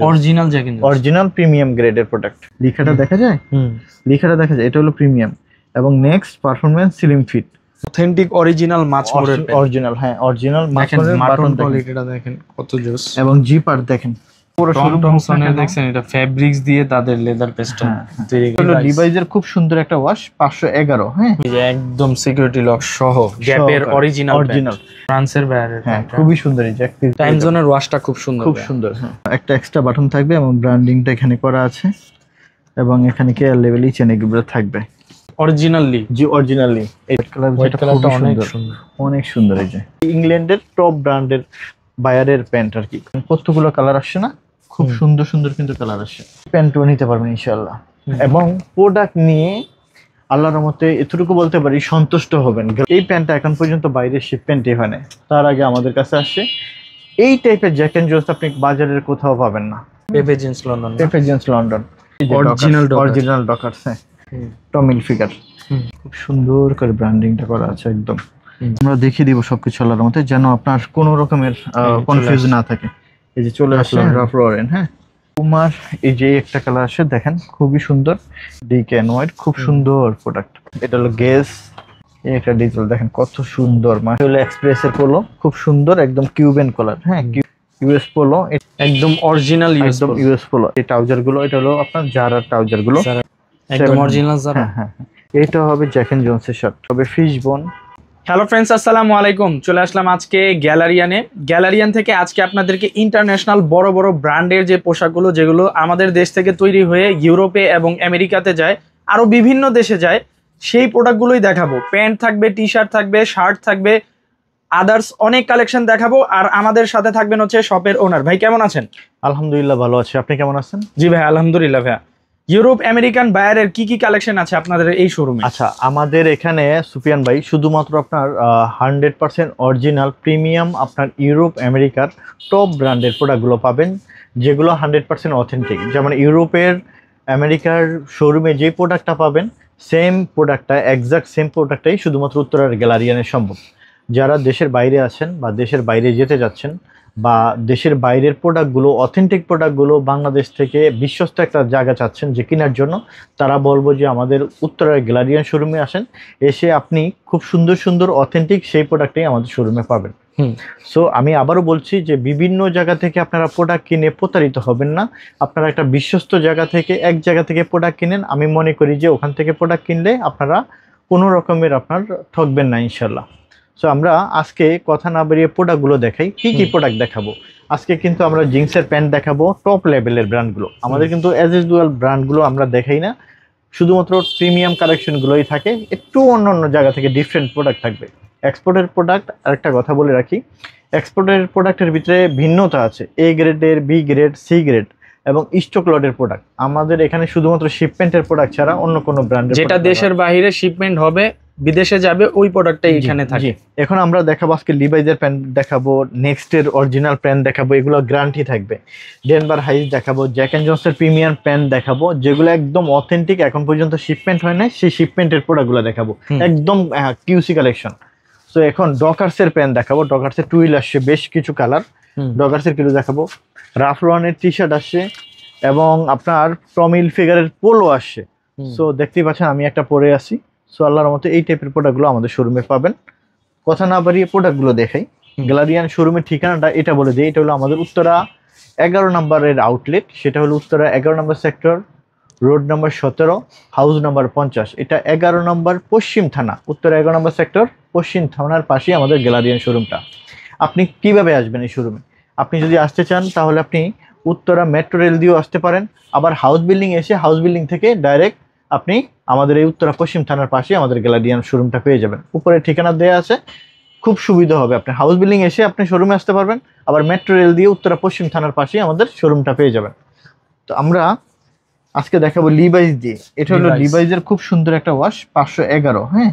Original Jack and Jones, original premium গ্রেডের product. লেখাটা দেখা যায়, লেখাটা দেখা যায়, এটা হলো প্রিমিয়াম। এবং next performance slim fit, authentic original মাছমোড়ের প্যান্ট। অরিজিনাল, হ্যাঁ অরিজিনাল মাছমোড়ের বাটন বাটন কোয়ালিটিটা দেখেন কত জোস। এবং জিপার দেখেন পুরো টম টমসনের দেখছেন, এটা ফেব্রিক্স দিয়ে তাদের লেদার পেস্টন তৈরি করা হলো। লিভাইজের খুব সুন্দর একটা ওয়াশ 511, হ্যাঁ একদম সিকিউরিটি লক সহ গ্যাপের অরিজিনাল ফ্রান্সের ব্যারের। হ্যাঁ খুবই সুন্দর, এই যে টাইম জোনের ওয়াশটা খুব সুন্দর, খুব সুন্দর। হ্যাঁ একটা এক্সট্রা বাটন থাকবে এবং ব্র্যান্ডিংটা এখানে করা আছে এবং এখানে কেয়ার লেভেল চেন এগুলো থাকবে অরিজিনালি। জি অরিজিনালি। এই কালারটা অনেক সুন্দর, অনেক সুন্দর। এই যে ইংল্যান্ডের টপ ব্র্যান্ডের বায়ারের প্যান্ট আর কি, কতগুলো কালার আসছে না, খুব সুন্দর সুন্দর কিন্তু কালার আসছে। প্যান্টও নিতে পারবেন ইনশাআল্লাহ। এবং প্রোডাক্ট নিয়ে আল্লাহর রহমতে এতটুকু বলতে পারি সন্তুষ্ট হবেন। এই প্যান্টটা এখন পর্যন্ত বাইরে শিপমেন্টই হয় না, তার আগে আমাদের কাছে আসছে। এই টাইপের জ্যাক এন্ড জোন্স আপনি বাজারের কোথাও পাবেন না। Pepe jeans London, Pepe jeans London original Dockers, হ্যাঁ টমিল ফিগার, খুব সুন্দর করে ব্র্যান্ডিংটা করা আছে একদম। আমরা দেখিয়ে দিব সবকিছু আল্লাহর মতে, যেন আপনার কোনো রকমের কনফিউজ না থাকে। এই যে চলে আসলাম রাফ লরেন, হ্যাঁ কুমার। এই যে একটা কালার আসে দেখেন, খুবই সুন্দর, ডিকে এন্ড হোয়াইট, খুব সুন্দর প্রোডাক্ট। এটা হলো গেস, এই একটা ডিটেল দেখেন কত সুন্দর। হলো এক্সপ্রেসের পোলো, খুব সুন্দর একদম কিউবেন কালার, হ্যাঁ ইউএস পোলো, একদম অরিজিনাল ইউএস পোলো। এই ট্রাউজার গুলো, এটা হলো আপনার জারা ট্রাউজার গুলো, একদম অরিজিনাল জারা। হ্যাঁ এটা হবে জ্যাক এন্ড জোন্সের শার্ট, হবে ফিশ বোন। হ্যালো ফ্রেন্ডস, আসসালামু আলাইকুম। চলে আসলাম আজকে গ্যালারিয়ান থেকে। আজকে আপনাদেরকে ইন্টারন্যাশনাল বড় বড় ব্র্যান্ডের যে পোশাকগুলো, যেগুলো আমাদের দেশ থেকে তৈরি হয়ে ইউরোপে এবং আমেরিকাতে যায়, আরো বিভিন্ন দেশে যায়, সেই প্রোডাক্টগুলোই দেখাবো। প্যান্ট থাকবে, টি শার্ট থাকবে, শার্ট থাকবে, আদার্স অনেক কালেকশন দেখাবো। আর আমাদের সাথে থাকবেন হচ্ছে শপের ওনার। ভাই কেমন আছেন? আলহামদুলিল্লাহ ভালো আছি, আপনি কেমন আছেন? জি ভাই আলহামদুলিল্লাহ। ভাইয়া ইউরোপ আমেরিকান বায়ারের কি কি কালেকশন আছে আপনাদের এই শোরুমে? আচ্ছা, আমাদের এখানে সুফিয়ান ভাই শুধুমাত্র আপনার 100% অরিজিনাল প্রিমিয়াম আপনার ইউরোপ আমেরিকার টপ ব্র্যান্ডের প্রোডাক্টগুলো পাবেন, যেগুলো 100% অথেন্টিক। যেমন ইউরোপের আমেরিকার শোরুমে যে প্রোডাক্টটা পাবেন, সেম প্রোডাক্টটা, এক্সাক্ট সেম প্রোডাক্টটাই শুধুমাত্র উত্তরার গ্যালারিয়ানে সম্ভব। যারা দেশের বাইরে আছেন বা দেশের বাইরে যেতে যাচ্ছেন, বা দেশের বাইরের প্রোডাক্টগুলো, অথেন্টিক প্রোডাক্টগুলো বাংলাদেশ থেকে বিশ্বস্ত একটা জায়গা চাচ্ছেন যে কেনার জন্য, তারা বলবো যে আমাদের উত্তরার গ্যালারিয়ান শোরুমে আসেন। এসে আপনি খুব সুন্দর সুন্দর অথেন্টিক সেই প্রোডাক্টটাই আমাদের শোরুমে পাবেন। সো আমি আবারও বলছি যে বিভিন্ন জায়গা থেকে আপনারা প্রোডাক্ট কিনে প্রতারিত হবেন না। আপনারা একটা বিশ্বস্ত জায়গা থেকে, এক জায়গা থেকে প্রোডাক্ট কিনেন, আমি মনে করি যে ওখান থেকে প্রোডাক্ট কিনলে আপনারা কোনো রকমের আপনার ঠকবেন না ইনশাল্লাহ। সো আমরা আজকে কথা না বেরিয়ে প্রোডাক্টগুলো দেখাই। কি কি প্রোডাক্ট দেখাবো আজকে? কিন্তু আমরা জিন্সের প্যান্ট দেখাবো, টপ লেভেলের ব্র্যান্ডগুলো। আমাদের কিন্তু অ্যাজ ইউজুয়াল ব্র্যান্ডগুলো আমরা দেখাই না, শুধুমাত্র প্রিমিয়াম কালেকশনগুলোই থাকে। একটু অন্য অন্য জায়গা থেকে ডিফারেন্ট প্রোডাক্ট থাকবে। এক্সপোর্টের প্রোডাক্ট, আরেকটা কথা বলে রাখি, এক্সপোর্টের প্রোডাক্টের ভিতরে ভিন্নতা আছে, এ গ্রেডের, বি গ্রেড, সি গ্রেড এবং স্টক লটের প্রোডাক্ট। আমাদের এখানে শুধুমাত্র শিপমেন্টের প্রোডাক্ট ছাড়া অন্য কোনো ব্র্যান্ডের, যেটা দেশের বাইরে শিপমেন্ট হবে, বিদেশে যাবে, ওই প্রোডাক্টটাই এখানে থাকে। এখন আমরা দেখাবো আজকে লিভাইজের প্যান্ট দেখাবো, নেক্সটের অরিজিনাল প্যান্ট দেখাবো, এগুলো গ্যারান্টি থাকবে। ডেনভার হাইস দেখাবো, জ্যাক এন্ড জোন্সের প্রিমিয়াম প্যান্ট দেখাবো, যেগুলো একদম অথেন্টিক, এখন পর্যন্ত শিপমেন্ট হয় না, সেই শিপমেন্টের প্রোডাক্টগুলো দেখাবো, একদম কিউসি কালেকশন। তো এখন ডকার্সের প্যান্ট দেখাবো, ডকার্সের টুইল আসছে বেশ কিছু কালার, ডকার্সের কিছু দেখাবো। রাফ লরেনের টি শার্ট আসছে এবং আপনার টমিল ফিগারের পোলো আসছে। সো দেখতেই পাচ্ছেন আমি একটা পরে আসি। সো আল্লাহর মতো এই টাইপের প্রোডাক্টগুলো আমাদের শোরুমে পাবেন। কথা না বাড়িয়ে প্রোডাক্টগুলো দেখাই। গ্যালারিয়ান শোরুমের ঠিকানাটা এটা বলে দিই, এটা হলো আমাদের উত্তরা 11 নম্বরের আউটলেট। সেটা হলো উত্তরা 11 নম্বর সেক্টর, রোড নম্বর 17, হাউস নম্বর 50। এটা 11 নম্বর পশ্চিম থানা, উত্তরা 11 নম্বর সেক্টর পশ্চিম থানার পাশেই আমাদের গ্যালারিয়ান শোরুমটা। আপনি কিভাবে আসবেন এই শোরুমে? আপনি যদি আসতে চান তাহলে আপনি উত্তরা মেট্রো রেল দিয়েও আসতে পারেন, আবার হাউস বিল্ডিং এসে হাউস বিল্ডিং থেকে ডাইরেক্ট আপনি আমাদের এই উত্তরা পশ্চিম থানার পাশে আমাদের গ্যালারিয়ান শোরুমটা পেয়ে যাবেন। উপরে ঠিকানা দেওয়া আছে, খুব সুবিধা হবে। আপনি হাউস বিল্ডিং এসে আপনি শোরুমে আসতে পারবেন, আবার মেট্রো রেল দিয়ে উত্তরা পশ্চিম থানার পাশে আমাদের শোরুমটা পেয়ে যাবেন। তো আমরা আজকে দেখাবো লিভাইস দিয়ে। এটা হলো লিভাইসের খুব সুন্দর একটা ওয়াশ, 511। হ্যাঁ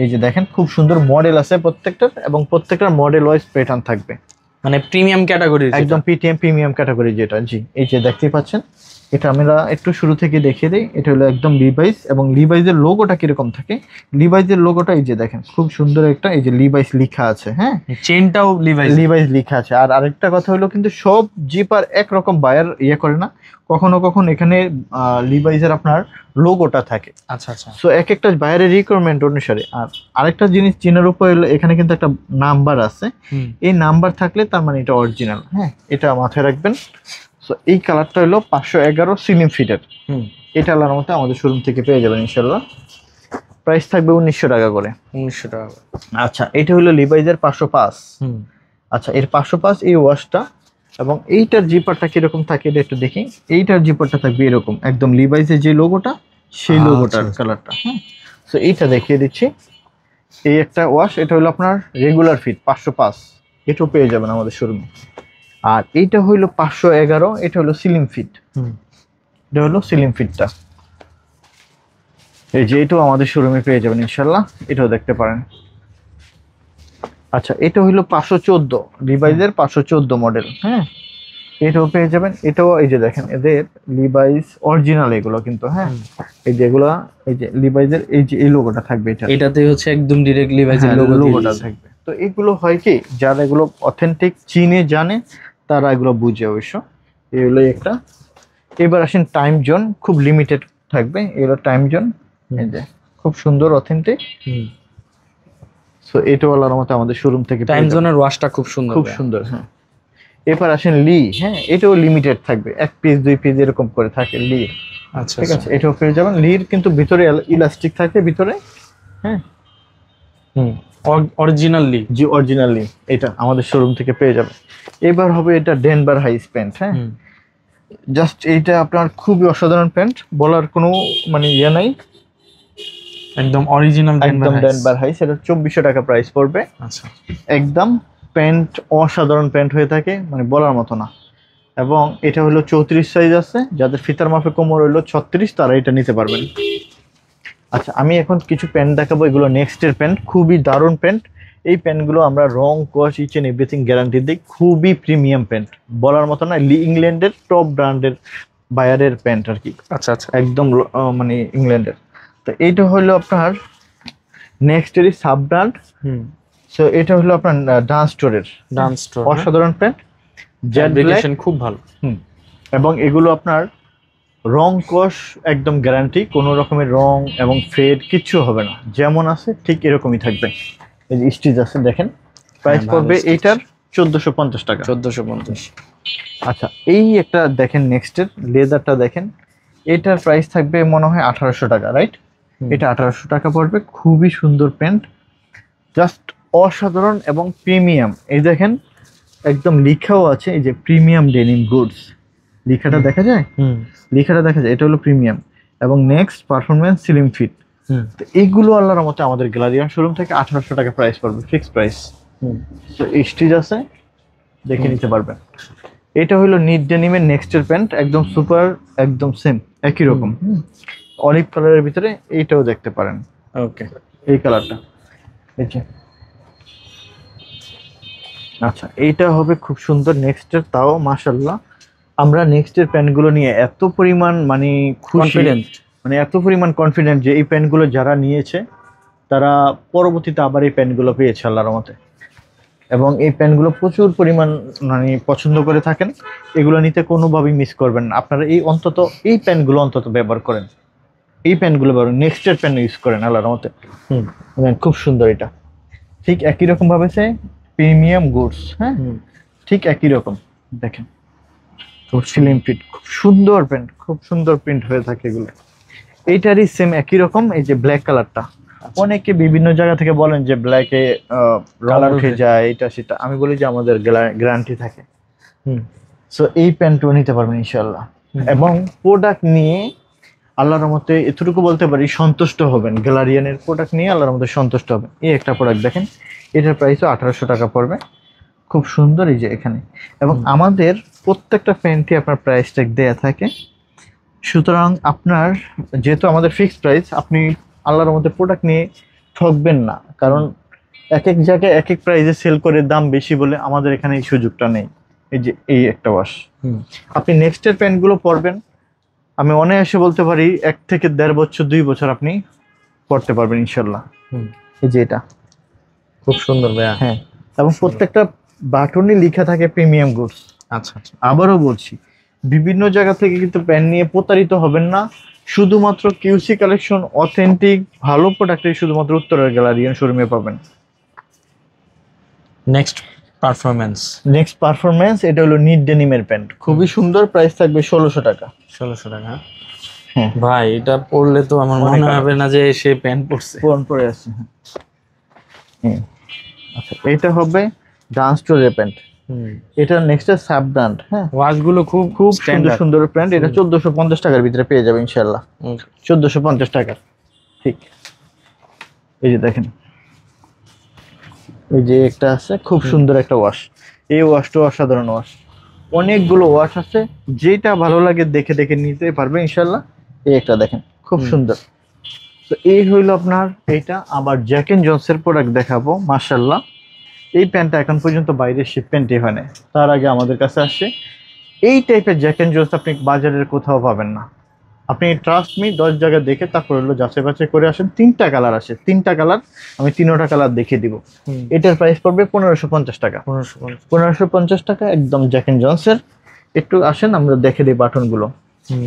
এই যে দেখেন খুব সুন্দর মডেল আছে প্রত্যেকটার, এবং প্রত্যেকটার মডেল ওয়াইজ প্যাটার্ন থাকবে। মানে প্রিমিয়াম ক্যাটাগরি, একদম পিটিএম প্রিমিয়াম ক্যাটাগরি যেটা। জি, এই যে দেখতেই পাচ্ছেন, এটা আমরা একটু শুরু থেকে দেখিয়ে দিই। এটা হলো একদম লিভাইস, এবং লিভাইসের লোগোটা কিরকম থাকে, লিভাইসের লোগোটা এই যে দেখেন খুব সুন্দর একটা, এই যে লিভাইস লেখা আছে, হ্যাঁ চেনটাও লিভাইস লিভাইস লেখা আছে। আর আরেকটা কথা হলো কিন্তু সব জিপার একরকম বায়ার করে না, কখনো কখনো এখানে লিভাইসের আপনার লোগোটা থাকে। আচ্ছা আচ্ছা। সো এক একটা বায়ারের রিকোয়ারমেন্ট অনুসারে। আর আরেকটা জিনিস চেনার উপর হলো এখানে কিন্তু একটা নাম্বার আছে, এই নাম্বার থাকলে তার মানে এটা অরিজিনাল, হ্যাঁ এটা মাথায় রাখবেন। সো এই কালারটা হলো 511 সিলিম ফিটের, এটা আল্লাহর মতো আমাদের শোরুম থেকে পেয়ে যাবেন ইনশাল্লাহ। প্রাইস থাকবে 1900 টাকা করে। 1900 টাকা। আচ্ছা, এটা হলো লিভাইজের 505। আচ্ছা, এর 505 এই ওয়াশটা, এবং এইটার জিপারটা কিরকম থাকে এটা একটু দেখি। এইটার জিপারটা থাকবে এরকম, একদম লিভাইজের যে লোগোটা সেই লোগোটার কালারটা, হ্যাঁ। সো এইটা দেখিয়ে দিচ্ছি, এই একটা ওয়াশ, এটা হলো আপনার রেগুলার ফিট 505, এটাও পেয়ে যাবেন আমাদের শোরুমে। আর এইটা হইলো 511, এটা হলো সিলিম ফিট, এটা হলো সিলিম ফিটটা, এই যে এটাও আমাদের শোরুমে পেয়ে যাবেন ইনশাল্লাহ, এটাও দেখতে পারেন। আচ্ছা, এটা হইলো 514 লিভাইজের 514 মডেল, হ্যাঁ এটাও পেয়ে যাবেন। এটাও এই যে দেখেন এদের লিভাইস অরিজিনাল এগুলো কিন্তু, হ্যাঁ এই যে এগুলা, এই যে লিভাইজের এই যে এই লোগোটা থাকবে, এটাতে হচ্ছে একদম ডাইরেক্ট লিভাইজের লোগোটা থাকবে। তো এগুলো হয় কি, যারা এগুলো অথেন্টিক চিনে জানে তারা এগুলো বুঝে অবশ্য। এই হলো একটা। এবার আসেন টাইম জোন, খুব লিমিটেড থাকবে, এগুলো টাইম জোন, এই যে খুব সুন্দর অথেন্টিক। সো এটাও আল্লাহর মতো আমাদের শোরুম থেকে টাইম জোনের ওয়াশটা খুব সুন্দর, খুব সুন্দর, হ্যাঁ। এবার আসেন লি, হ্যাঁ এটাও লিমিটেড থাকবে, 1 পিস 2 পিস এরকম করে থাকে লি। আচ্ছা ঠিক আছে, এটাও পেয়ে যাবেন। লির কিন্তু ভিতরে ইলাস্টিক থাকে ভিতরে, হ্যাঁ অরিজিনাল লি, জি অরিজিনাল লি, এটা আমাদের শোরুম থেকে পেয়ে যাবেন। এবার হবে এটা ডেনভার হাইস প্যান্ট, হ্যাঁ জাস্ট এইটা আপনার খুবই অসাধারণ প্যান্ট, বলার কোনো মানে ইয়ে নাই, একদম অরিজিনাল একদম ডেনভার হাইস। এটা 2400 টাকা প্রাইস পড়বে। আচ্ছা, একদম প্যান্ট অসাধারণ প্যান্ট হয়ে থাকে, মানে বলার মতো না। এবং এটা হলো 34 সাইজ আছে, যাদের ফিতার মাপে কোমর হলো 36 তারা এটা নিতে পারবেন। আচ্ছা, আমি এখন কিছু প্যান্ট দেখাবো, এগুলো নেক্সটের প্যান্ট, খুবই দারুণ প্যান্ট। এই প্যান্টগুলো আমরা রং কস ইচ এন্ড এভরিথিং গ্যারান্টি দিই, খুবই প্রিমিয়াম প্যান্ট, বলার মতো না। ইংল্যান্ডের টপ ব্র্যান্ডের বায়ারের প্যান্ট আর কি। আচ্ছা আচ্ছা, একদম মানে ইংল্যান্ডের। তো এইটা হলো আপনার নেক্সটেরই সাব ব্র্যান্ড। সো এটা হলো আপনার ডান্স স্টোরের, অসাধারণ প্যান্ট, জেড ব্ল্যাক, খুব ভালো। এবং এগুলো আপনার রং কস একদম গ্যারান্টি, কোনো রকমের রং এবং ফেড কিচ্ছু হবে না, যেমন আছে ঠিক এরকমই থাকবে। এই যে স্টিচ আছে দেখেন। প্রাইস পড়বে এইটার 1450 টাকা। 1450। আচ্ছা, এই একটা দেখেন নেক্সটের লেদারটা দেখেন, এটার প্রাইস থাকবে মনে হয় 1800 টাকা, রাইট? এটা 1800 টাকা পড়বে, খুবই সুন্দর প্যান্ট, জাস্ট অসাধারণ এবং প্রিমিয়াম। এই দেখেন একদম লেখাও আছে, এই যে প্রিমিয়াম ডেনিম গুডস লেখাটা দেখা যায়, লেখাটা দেখা যায়, এটা হলো প্রিমিয়াম। এবং নেক্সট পারফরমেন্স সিলিম ফিট। তো এইগুলো আল্লাহর রহমতে আমাদের গ্যালারিয়ান শোরুম থেকে 1800 টাকা প্রাইস পড়বে, ফিক্সড প্রাইস। তো স্টিচ আছে, দেখে নিতে পারবেন। এটা হলো নিট ডেনিমের নেক্সটের প্যান্ট, একদম সুপার, একদম সেম একই রকম অলিভ কালারের ভিতরে, এইটাও দেখতে পারেন। ওকে, এই কালারটা, এই যে। আচ্ছা, এইটা হবে খুব সুন্দর নেক্সটের, তাও মাশাআল্লাহ। আমরা নেক্সটের প্যান্টগুলো নিয়ে এত পরিমাণ মানে কনফিডেন্ট, মানে এত পরিমাণ কনফিডেন্ট যে এই প্যান্টগুলো যারা নিয়েছে তারা পরবর্তীতে আবার এই প্যান্টগুলো পেয়েছে আল্লাহর রহমতে, এবং এই প্যান্টগুলো প্রচুর পরিমাণ মানে পছন্দ করে থাকেন। এগুলো নিতে কোনোভাবেই মিস করবেন না আপনারা। এই অন্তত এই প্যান্টগুলো অন্তত ব্যবহার করেন, এই প্যান্টগুলো ব্যবহার, নেক্সটের প্যান্ট ইউজ করেন আল্লাহর রহমতে। খুব সুন্দর, এটা ঠিক একই রকম ভাবে সে প্রিমিয়াম গুডস, হ্যাঁ ঠিক একই রকম দেখেন, খুব স্লিম ফিট, খুব সুন্দর প্যান্ট, খুব সুন্দর প্রিন্ট হয়ে থাকে এগুলো। এইটারই সেম একই রকম, এই যে ব্ল্যাক কালারটা, অনেকে বিভিন্ন জায়গা থেকে বলেন যে ব্ল্যাকে কালার উঠে যায়, এটা সেটা, আমি বলি যে আমাদের গ্যারান্টি থাকে। সো এই প্যান্টও নিতে পারবেন ইনশাআল্লাহ। এবং প্রোডাক্ট নিয়ে আল্লাহর রহমতে এতটুকু বলতে পারি সন্তুষ্ট হবেন, গ্যালারিয়ানের প্রোডাক্ট নিয়ে আল্লাহর রহমতে সন্তুষ্ট হবেন। এই একটা প্রোডাক্ট দেখেন, এটার প্রাইসও 1800 টাকা পড়বে, খুব সুন্দর, এই যে এখানে। এবং আমাদের প্রত্যেকটা প্যান্টই আপনার প্রাইস ট্যাগ দেয়া থাকে, সুতরাং আপনার যেহেতু আমাদের ফিক্সড প্রাইস, আপনি আল্লাহর মধ্যে প্রোডাক্ট নিয়ে ঠকবেন না, কারণ এক এক জায়গায় এক এক প্রাইসে সেল করে দাম বেশি বলে আমাদের এখানে এই সুযোগটা নেই। এই যে এই একটা ওয়াশ, আপনি নেক্সটের প্যান্টগুলো পরবেন, আমি অনায়াসে বলতে পারি 1 থেকে 1.5 বছর 2 বছর আপনি পরতে পারবেন ইনশাল্লাহ। এই যে এটা খুব সুন্দর ভাইয়া। হ্যাঁ, এবং প্রত্যেকটা বাটনই লেখা থাকে প্রিমিয়াম গুডস। আচ্ছা আচ্ছা। আবারও বলছি, বিভিন্ন জায়গা থেকে কিন্তু প্যান্ট নিয়ে প্রতারিত হবেন না। শুধুমাত্র কিউসি কালেকশন অথেন্টিক ভালো প্রোডাক্টই শুধুমাত্র উত্তরের গ্যালারিয়ান শোরুমে পাবেন। নেক্সট পারফরম্যান্স এটা হলো নিট ডেনিমের প্যান্ট, খুবই সুন্দর, প্রাইস থাকবে 1600 টাকা। 1600 টাকা। হ্যাঁ ভাই এটা পরলে তো আমার মনে হবে না যে সে প্যান্ট পরছে। পরে আছে। হ্যাঁ আচ্ছা, এটা হবে ডান্স স্টোরের প্যান্ট। এটা নেক্সট সাব ব্র্যান্ড। হ্যাঁ, ওয়াশগুলো খুব খুব সুন্দর সুন্দর প্যান্ট। এটা 1450 টাকার ভিতরে পেয়ে যাবে ইনশাআল্লাহ। 1450 টাকা। ঠিক, এই যে দেখেন, এই যে একটা আছে খুব সুন্দর একটা ওয়াশ। এই ওয়াশটা অসাধারণ ওয়াশ, অনেকগুলো ওয়াশ আছে, যেটা ভালো লাগে দেখে দেখে নিতে পারবে ইনশাআল্লাহ। এই একটা দেখেন খুব সুন্দর। তো এই হইলো আপনার এইটা। আবার জ্যাক এন্ড জনসের প্রোডাক্ট দেখাবো। মাশাআল্লাহ, এই প্যান্টটা এখন পর্যন্ত বাইরের শিপমেন্টই হয় না, তার আগে আমাদের কাছে আসে। এই টাইপের জ্যাক এন্ড জোন্স আপনি বাজারের কোথাও পাবেন না। আপনি ট্রাস্ট মি 10 জায়গা দেখে তারপর হলো যাচাই বাছাই করে আসেন। 3টা কালার আসে, 3টা কালার আমি 3টা কালার দেখিয়ে দিব। এটার প্রাইস পড়বে 1550 টাকা। 1550 টাকা একদম জ্যাক এন্ড জনসের। একটু আসেন আমরা দেখে দিই বাটনগুলো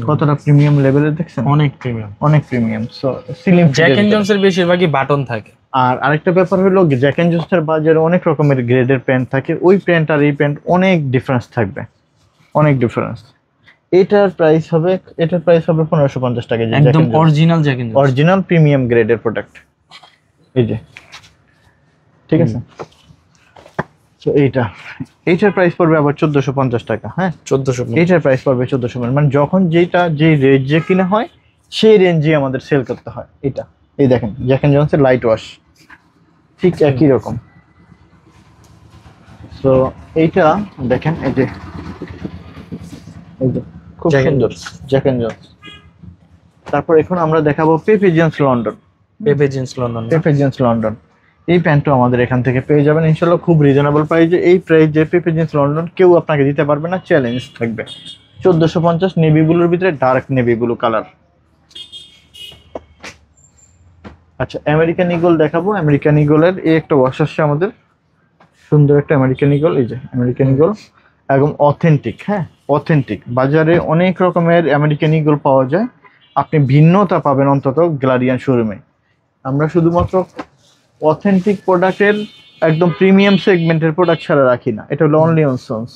কতটা প্রিমিয়াম লেভেলের, দেখছেন? অনেক প্রিমিয়াম, অনেক প্রিমিয়াম। সো সিলিং জ্যাক এন্ড জনসের বেশিরভাগই বাটন থাকে। আর আরেকটা ব্যাপার হলো জ্যাক এন্ড জোন্সের বাজারে অনেক রকমের গ্রেডের প্যান্ট থাকে, ওই প্যান্ট আর এই প্যান্ট অনেক ডিফারেন্স থাকবে, অনেক ডিফারেন্স। এটার প্রাইস হবে 1550 টাকা। একদম original Jack and Jones, original premium গ্রেডের প্রোডাক্ট। এই যে ঠিক আছে। তো এইটার প্রাইস পড়বে আবার 1450 টাকা। হ্যাঁ 1450। এইটার প্রাইস পড়বে 1450, মানে যখন যে রেঞ্জে কিনা হয় সেই রেঞ্জে আমাদের সেল করতে হয়। এটা এই দেখেন জ্যাক এন্ড জনসের লাইট ওয়াশ, ঠিক একই রকম। তো এইটা দেখেন, এই যে খুব সুন্দর জ্যাক এন্ড জনস। তারপর এখন আমরা দেখাবো পেপে জিন্স লন্ডন। এই প্যান্টও আমাদের এখান থেকে পেয়ে যাবেন ইনশাআল্লাহ খুব রিজনেবল প্রাইসে। এই প্রাইসে পেপে জিন্স লন্ডন কেউ আপনাকে দিতে পারবে না, চ্যালেঞ্জ থাকবে। 1450 নেভি ব্লুর ভিতরে ডার্ক নেভি ব্লু কালার। আচ্ছা, আমেরিকান ইগল দেখাবো। আমেরিকান ইগলের এই একটা ওয়াশ আসছে আমাদের, সুন্দর একটা আমেরিকান ইগল। এই যে আমেরিকান ইগল একদম অথেন্টিক। হ্যাঁ অথেন্টিক, বাজারে অনেক রকমের আমেরিকান ইগল পাওয়া যায়, আপনি ভিন্নতা পাবেন অন্তত গ্যালারিয়ান শোরুমে। আমরা শুধুমাত্র অথেন্টিক প্রোডাক্টের একদম প্রিমিয়াম সেগমেন্টের প্রোডাক্ট ছাড়া রাখি না। এটা হলো অনলি অন সন্স।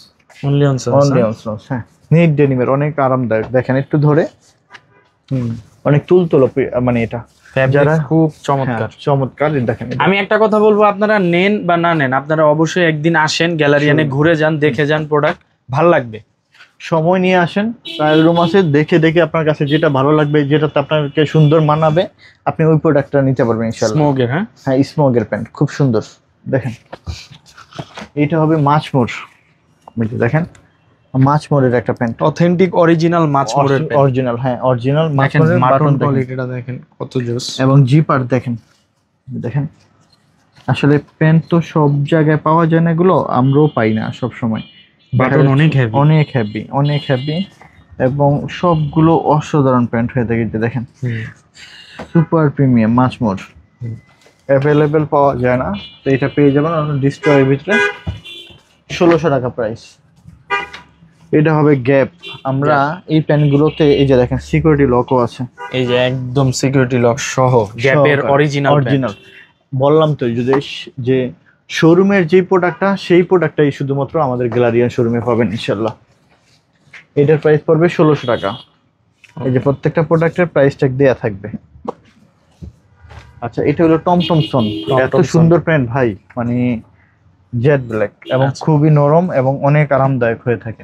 হ্যাঁ, নিট ডেনিমের অনেক আরামদায়ক। দেখেন একটু ধরে, অনেক তুলতুলো, মানে এটা যারা খুব চমৎকার। চমৎকার। দেখেন, আমি একটা কথা বলবো, আপনারা নেন বা না নেন, আপনারা অবশ্যই একদিন আসেন গ্যালারিয়ানে, ঘুরে যান, দেখে যান, প্রোডাক্ট ভালো লাগবে। সময় নিয়ে আসেন, ট্রায়াল রুম আছে, দেখে দেখে আপনার কাছে যেটা ভালো লাগবে, যেটাতে আপনাকে সুন্দর মানাবে, আপনি ওই প্রোডাক্টটা নিতে পারবেন ইনশাআল্লাহ। স্মোকের, হ্যাঁ স্মোকের প্যান্ট খুব সুন্দর। দেখেন এইটা হবে মাছমোর। দেখেন মাছমোরের একটা প্যান্ট, অথেন্টিক অরিজিনাল মাছমোরের প্যান্ট। অরিজিনাল, হ্যাঁ অরিজিনাল মাছমোরের বাটন কোয়ালিটিটা দেখেন কত জোস। এবং জিপার দেখেন, দেখেন আসলে প্যান্ট তো সব জায়গায় পাওয়া যায় না, এগুলো আমরাও পাই না সব সময়। বাটন অনেক হেভি এবং সবগুলো অসাধারণ প্যান্ট হয়ে থাকে। দেখেন সুপার প্রিমিয়াম মাছমোর, অ্যাভেলেবেল পাওয়া যায় না, তো এটা পেয়ে যাবেন ডিস্ট্রয়ের ভিতরে 1600 টাকা প্রাইস। এটা হবে গ্যাপ। আমরা এই প্যান্টগুলোতে এই যে দেখেন সিকিউরিটি লকও আছে, এই যে একদম সিকিউরিটি লক সহ গ্যাপের অরিজিনাল। বললাম তো যে শোরুমের যে প্রোডাক্টটা, সেই প্রোডাক্টটাই শুধুমাত্র আমাদের গ্যালারিয়ান শোরুমে পাবেন ইনশাআল্লাহ। এটার প্রাইস পড়বে 1600 টাকা। এই যে প্রত্যেকটা প্রোডাক্টের প্রাইস ট্যাগ দেয়া থাকবে। আচ্ছা, এটা হলো টমটমসন। এত সুন্দর প্যান্ট ভাই, মানে জেড ব্ল্যাক এবং খুবই নরম এবং অনেক আরামদায়ক হয়ে থাকে।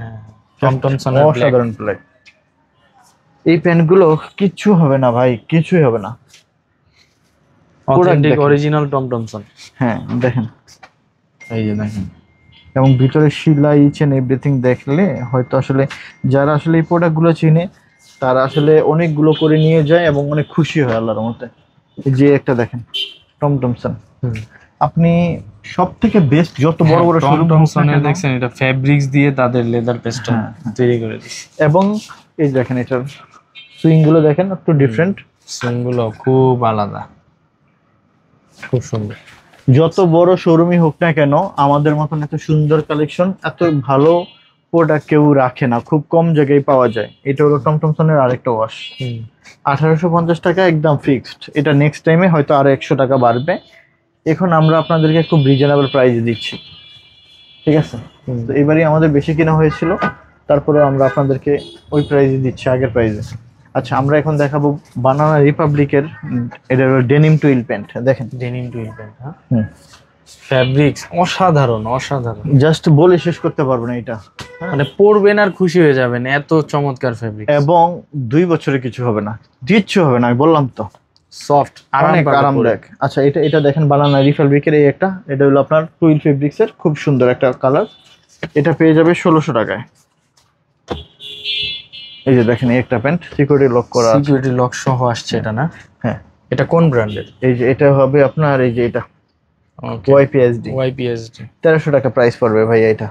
টমটমসনের অসাধারণ ব্ল্যাক। এই প্যান্টগুলো কিচ্ছু হবে না ভাই, কিছুই হবে না, অথেন্টিক অরিজিনাল টমটমসন। হ্যাঁ দেখেন, এই যে দেখেন, এবং ভিতরে সেলাই ইচেন এভরিথিং দেখলে হয়তো আসলে যারা আসলে এই প্রোডাক্টগুলো চিনে তারা আসলে অনেকগুলো করে নিয়ে যায় এবং অনেক খুশি হয় আল্লাহর মতে। যে একটা দেখেন টমটমসন। আপনি সব থেকে বেস্ট যত বড় বড় শোরুম টমটমসনের দেখছেন এটা ফেব্রিক্স দিয়ে তাদের লেদার পেস্টটা তৈরি করে দিচ্ছে, এবং এই দেখেন এটার সুইং গুলো দেখেন একটু ডিফারেন্ট, সুইংগুলো খুব আলাদা, খুব সুন্দর। যত বড় শোরুমই হোক না কেন আমাদের মতন এত সুন্দর কালেকশন, এত ভালো প্রোডাক্ট কেউ রাখে না, খুব কম জায়গায় পাওয়া যায়। এটা হলো টমটমসনের আরেকটা ওয়াশ, 1850 টাকা একদম ফিক্সড। এটা নেক্সট টাইমে হয়তো আরো 100 টাকা বাড়বে, এখন আমরা আপনাদেরকে খুব রিজনেবল প্রাইসে দিচ্ছি, ঠিক আছে? তো এবারই আমাদের বেশি কিনা হয়েছিল, তারপরে আমরা আপনাদেরকে ওই প্রাইসে দিচ্ছি, আগের প্রাইসে। আচ্ছা, আমরা এখন দেখাবো বানানা রিপাবলিকের, এটা হলো ডেনিম টুইল প্যান্ট। দেখেন ডেনিম টুইল প্যান্ট, হ্যাঁ, ফেব্রিক্স অসাধারণ, অসাধারণ, জাস্ট বলে শেষ করতে পারবো না এটা, মানে পরবেন আর খুশি হয়ে যাবেন, এত চমৎকার ফেব্রিক। এবং 2 বছরে কিছু হবে না, কিচ্ছু হবে না, আমি বললাম তো, সফট, অনেক আরামদায়ক। আচ্ছা, এটা এটা দেখেন বানানা রিপাবলিকের এই একটা, এটা হলো আপনার টুইল ফেব্রিক্সের, খুব সুন্দর একটা কালার। এটা পেয়ে যাবে 1600 টাকায়। এই যে দেখেন এই একটা প্যান্ট সিকিউরিটি লক করা আছে, সিকিউরিটি লক সহ আসছে এটা, না? হ্যাঁ। এটা কোন ব্র্যান্ডের? এই যে এটা হবে আপনার, এই যে এটা ওকে, YPSD, 1300 টাকা প্রাইস পড়বে ভাই এটা।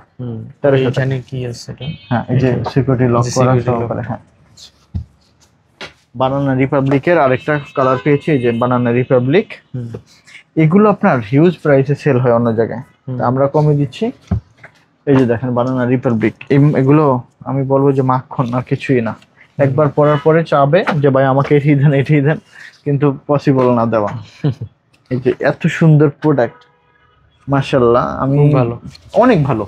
1300 টাকা। এখানে কি আছে এটা? হ্যাঁ, এই যে সিকিউরিটি লক করা সহকারে। হ্যাঁ, বানানা রিপাবলিকের আরেকটা কালার পেয়েছি, এই যে বানানা রিপাবলিক। এগুলো আপনার হিউজ প্রাইসে সেল হয় অন্য জায়গায়, তা আমরা কমে দিচ্ছি। এই যে দেখেন বানানা রিপাবলিক, এগুলো আমি বলবো যে মাখন আর কিছুই না। একবার পরার পরে চাবে যে ভাই আমাকে এটিই দেন, এটিই দেন, কিন্তু পসিবল না দেওয়া। এই যে এত সুন্দর প্রোডাক্ট, মাশাআল্লাহ, আমি ভালো, অনেক ভালো।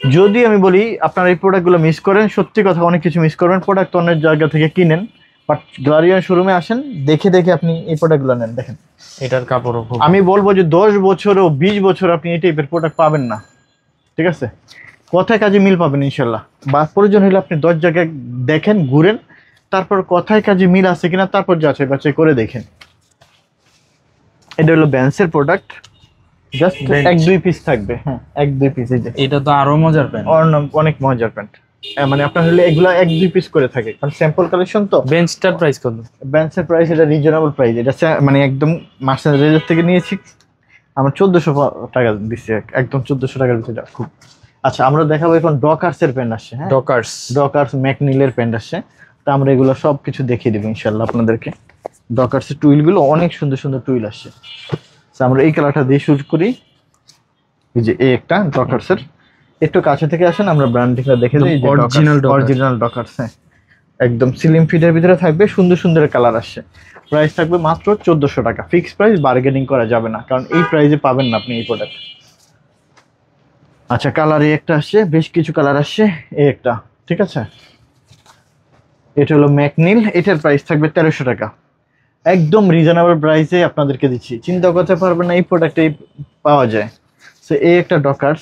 যদি আমি বলি আপনারা এই প্রোডাক্টগুলো মিস করেন, সত্যি কথা অনেক কিছু মিস করবেন। প্রোডাক্ট অনেক জায়গা থেকে কিনেন, বাট গ্যালারিয়ান শোরুমে আসেন, দেখে দেখে আপনি এই প্রোডাক্টগুলো নেন। দেখেন এটার কাপড়ও খুব, আমি বলবো যে 10 বছরও 20 বছর আপনি এই টাইপের প্রোডাক্ট পাবেন না, ঠিক আছে? কথায় কাজে মিল পাবেন ইনশাল্লাহ, বা প্রয়োজন হলে আপনি 10 জায়গায় দেখেন, ঘুরেন, তারপর কথায় কাজে মিল আছে কিনা তারপর যাচাই বাছাই করে দেখেন। এটা হলো ব্যান্সের প্রোডাক্ট, জাস্ট 1-2 পিস থাকবে। হ্যাঁ, 1-2 পিস। এই যে এটা তো আরো মজার প্যান্ট, অনেক মজার প্যান্ট, মানে আপনার হলে এগুলো 1-2 পিস করে থাকে, কারণ স্যাম্পল কালেকশন তো। বেঞ্চটার প্রাইস কত? ব্যান্সের প্রাইস এটা রিজনেবল প্রাইস, এটা মানে একদম মার্চেন্টাইজের থেকে নিয়েছি, আমরা 1400 টাকা দিচ্ছি, একদম 1400 টাকার ভিতরে খুব। আচ্ছা, আমরা দেখাবো এখন ডকার্সের প্যান্ট আসছে। হ্যাঁ, ডকার্স ম্যাকনিলের প্যান্ট আসছে, তা আমরা এগুলো সব কিছু দেখিয়ে দেবো ইনশাল্লাহ আপনাদেরকে। ডকার্সের টুইলগুলো অনেক সুন্দর সুন্দর টুইল আসছে, আমরা এই কালারটা দিয়ে শুরু করি। এই যে এই একটা ডকার্সের, একটু কাছে থেকে আসেন, আমরা ব্র্যান্ডিংটা দেখে দিই। অরিজিনাল ডকার্স, হ্যাঁ, একদম স্লিম ফিটের ভিতরে থাকবে, সুন্দর সুন্দর কালার আসছে। প্রাইস থাকবে মাত্র 1400 টাকা, ফিক্সড প্রাইস, বার্গেনিং করা যাবে না, কারণ এই প্রাইসে পাবেন না আপনি এই প্রোডাক্ট। আচ্ছা, কালার এই একটা আসছে, বেশ কিছু কালার আসছে, এই একটা, ঠিক আছে? এটা হলো ম্যাকনিল, এটার প্রাইস থাকবে 1300 টাকা, একদম রিজনেবল প্রাইসে আপনাদেরকে দিচ্ছি, চিন্তা করতে পারবেন না এই প্রোডাক্টে পাওয়া যায়। সো এই একটা ডকার্স,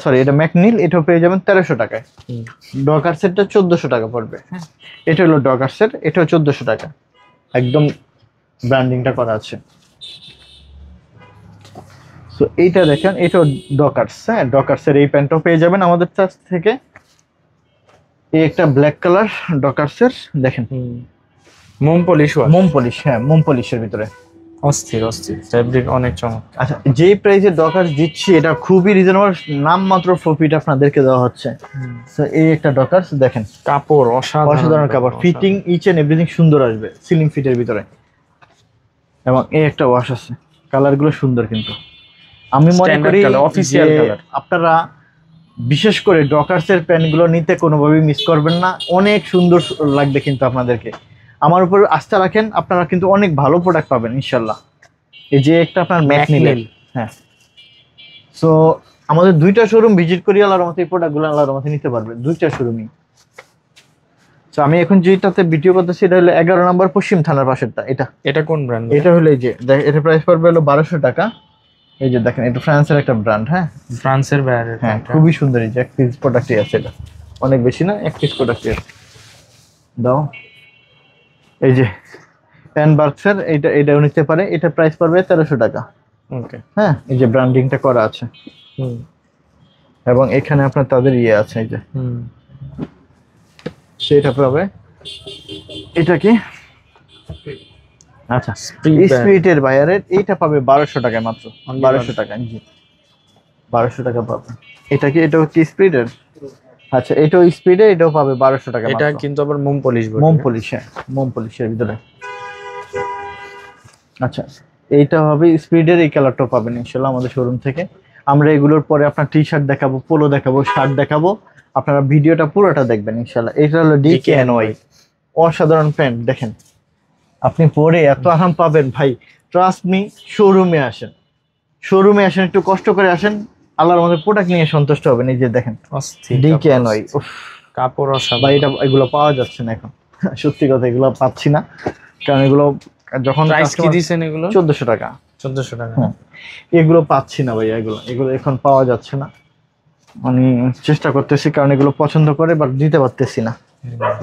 সরি এটা ম্যাকনিল, এটাও পেয়ে যাবেন 1300 টাকায়। ডকার্সেরটা 1400 টাকা পড়বে। হ্যাঁ, এটা হলো ডকার্সের, এটাও 1400 টাকা, একদম ব্র্যান্ডিংটা করা আছে। সো এইটা দেখেন, এটাও ডকার্স। হ্যাঁ, ডকার্সের এই প্যান্টটাও পেয়ে যাবেন আমাদের কাছ থেকে। এই একটা ব্ল্যাক কালার ডকার্সের, দেখেন মোম পলিশ, হ্যাঁ, মোম পলিশের ভিতরে অস্থির ফেব্রিক, অনেক চমৎকার। আচ্ছা, যেই প্রাইসে ডকার্স দিচ্ছি এটা খুবই রিজনেবল, নাম মাত্র প্রফিট আপনাদেরকে দেওয়া হচ্ছে। সো এই একটা ডকার্স দেখেন, কাপড় অসাধারণ কাপড়, ফিটিং ইচ এন্ড এভরিথিং সুন্দর আসবে, সিলিং ফিটের ভিতরে। এবং এই একটা ওয়াশ আছে, কালারগুলো সুন্দর, কিন্তু আমি মনে করি অফিসিয়াল কালার। আপনারা বিশেষ করে ডকার্সের প্যান্টগুলো নিতে কোনোভাবেই মিস করবেন না, অনেক সুন্দর লাগবে কিন্তু আপনাদেরকে। আমার উপর আস্থা রাখেন, আপনারা কিন্তু অনেক ভালো প্রোডাক্ট পাবেন ইনশাল্লাহ। এই যে একটা আপনার ম্যাকনিল, হ্যাঁ। সো আমাদের 2টা শোরুম ভিজিট করি, আল্লাহর রহমতে এই প্রোডাক্টগুলো আল্লাহর রহমতে নিতে পারবে, 2টা শোরুমই। সো আমি এখন যেটাতে ভিডিও করতেছি এটা হলো 11 নম্বর পশ্চিম থানার পাশেরটা। এটা কোন ব্র্যান্ড? এটা হলো এই যে, এটা প্রাইস পড়বে হলো 1200 টাকা। এই যে দেখেন, এটা ফ্রান্সের একটা ব্র্যান্ড। হ্যাঁ, ফ্রান্সের ব্র্যান্ড, হ্যাঁ, খুবই সুন্দর। এই যে এক পিস প্রোডাক্টই আছে, এটা অনেক বেশি না, এক পিস প্রোডাক্টই আছে। দাও, এই যে প্যানবার্গসের, এটাও নিতে পারে, এটা প্রাইস পড়বে 1300 টাকা। ওকে, হ্যাঁ, এই যে ব্র্যান্ডিংটা করা আছে, এবং এখানে আপনার তাদের ইয়ে আছে, এই যে সেটা পাবে। এটা কি আচ্ছা Spirit Bear। স্পিরিটের বাইরের এইটা পাবে 1200 টাকায় মাত্র। Only 1200 টাকা, জি 1200 টাকা পাবে। এটা কি, এটাও কি স্পিরিটের? আচ্ছা এটাও স্পিরিটের, এটাও পাবে 1200 টাকা এটা মাত্র। কিন্তু আবার মোম পলিশ বলে। মোম পলিশ, হ্যাঁ মোম পলিশের ভিতরে। আচ্ছা এইটা হবে স্পিরিটের, এই কালারটাও পাবেন ইনশাল্লাহ আমাদের শোরুম থেকে। আমরা এগুলোর পরে আপনার টি শার্ট দেখাবো, পোলো দেখাবো, শার্ট দেখাবো, আপনারা ভিডিওটা পুরোটা দেখবেন ইনশাল্লাহ। এটা হলো DKNY, অসাধারণ প্যান্ট দেখেন, আপনি পরে এত আরাম পাবেন ভাই, ট্রাস্ট মি। শোরুমে আসেন, শোরুমে আসেন, একটু কষ্ট করে আসেন, আল্লাহর আমাদের প্রোডাক্ট নিয়ে সন্তুষ্ট হবেন। এই যে দেখেন অস্থির DKNY, উফ কাপড় ভাই অসাধারণ। এটা এগুলো পাওয়া যাচ্ছে না এখন, সত্যি কথা এগুলো পাচ্ছি না, কারণ এগুলো যখন প্রাইস কি দিছেন এগুলো? 1400 টাকা। 1400 টাকা। হ্যাঁ এগুলো পাচ্ছি না ভাই, এগুলো এগুলো এখন পাওয়া যাচ্ছে না। আমি চেষ্টা করতেছি, কারণ এগুলো পছন্দ করে বাট দিতে পারতেছি না।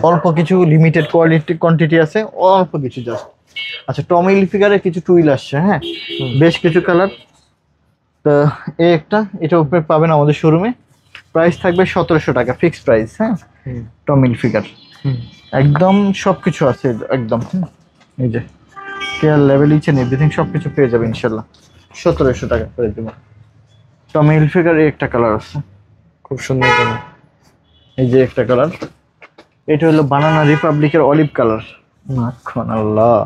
অল্প কিছু লিমিটেড কোয়ান্টিটি আছে, অল্প কিছু জাস্ট। আচ্ছা টমি হিলফিগারের কিছু টুইল আসছে, হ্যাঁ বেশ কিছু কালার। তো এই একটা, এটা উপরে পাবেন আমাদের শোরুমে, প্রাইস থাকবে 1700 টাকা ফিক্সড প্রাইস। হ্যাঁ টমি হিলফিগার একদম সবকিছু আছে একদম। এই যে care level, each and everything সবকিছু পেয়ে যাবে ইনশাল্লাহ। 1700 টাকা করে দেবো। টমি হিলফিগার এই একটা কালার আছে, খুব সুন্দর কালার। এই যে একটা কালার, এটা হলো বানানা রিপাবলিকের অলিভ কালার। মাখন আল্লাহ,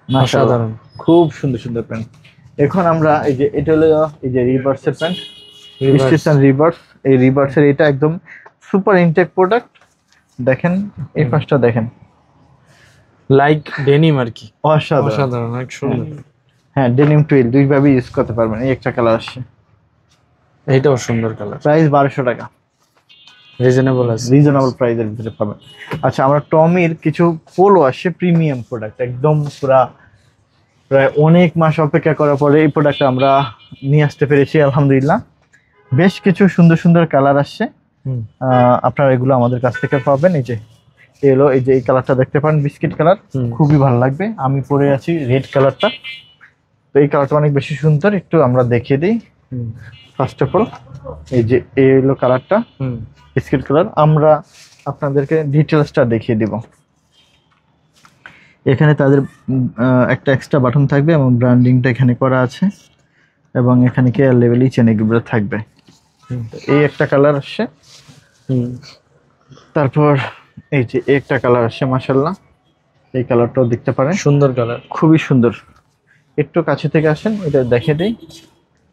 অসাধারণ। খুব সুন্দর সুন্দর প্যান্ট। এখন আমরা এই যে এটা হলো এই যে রিভার্সের প্যান্ট, স্টেশন রিভার্স। এই রিভার্সের এটা একদম সুপার ইনটেক প্রোডাক্ট। দেখেন এই পাশটা দেখেন, লাইক ডেনিম আর কি। অসাধারণ। অসাধারণ, অনেক সুন্দর। হ্যাঁ ডেনিম টুইল দুইভাবে ইউজ করতে পারবেন। এই একটা কালার আসছে, এইটাও সুন্দর কালার। প্রাইস 1200 টাকা, রিজনেবল আছে। রিজনেবল প্রাইসের ভিতরে পাবেন। আচ্ছা আমরা টমির কিছু পোলো আসছে, প্রিমিয়াম প্রোডাক্ট, একদম পুরা প্রায় অনেক মাস অপেক্ষা করার পরে এই প্রোডাক্টটা আমরা নিয়ে আসতে পেরেছি আলহামদুলিল্লাহ। বেশ কিছু সুন্দর সুন্দর কালার আসছে, আপনারা এগুলো আমাদের কাছ থেকে পাবেন। এই যে এলো, এই যে এই কালারটা দেখতে পারেন, বিস্কিট কালার, খুবই ভালো লাগবে। আমি পরে আছি রেড কালারটা, তো এই কালারটা অনেক বেশি সুন্দর, একটু আমরা দেখিয়ে দিই। ফার্স্ট অফ অল এই যে এই হলো কালারটা, বিস্কিট কালার। আমরা আপনাদেরকে ডিটেলসটা দেখিয়ে দিব। এখানে তাদের একটা এক্সট্রা বাটন থাকবে এবং ব্র্যান্ডিংটা এখানে করা আছে, এবং এখানে কেয়ার লেভেল ইচ এন্ড এগুলো থাকবে। এই একটা কালার আসছে, তারপর এই যে একটা কালার আসছে মাশাআল্লাহ, এই কালারটাও দেখতে পারেন, সুন্দর কালার, খুবই সুন্দর। একটু কাছে থেকে আসেন, এটা দেখে দেই।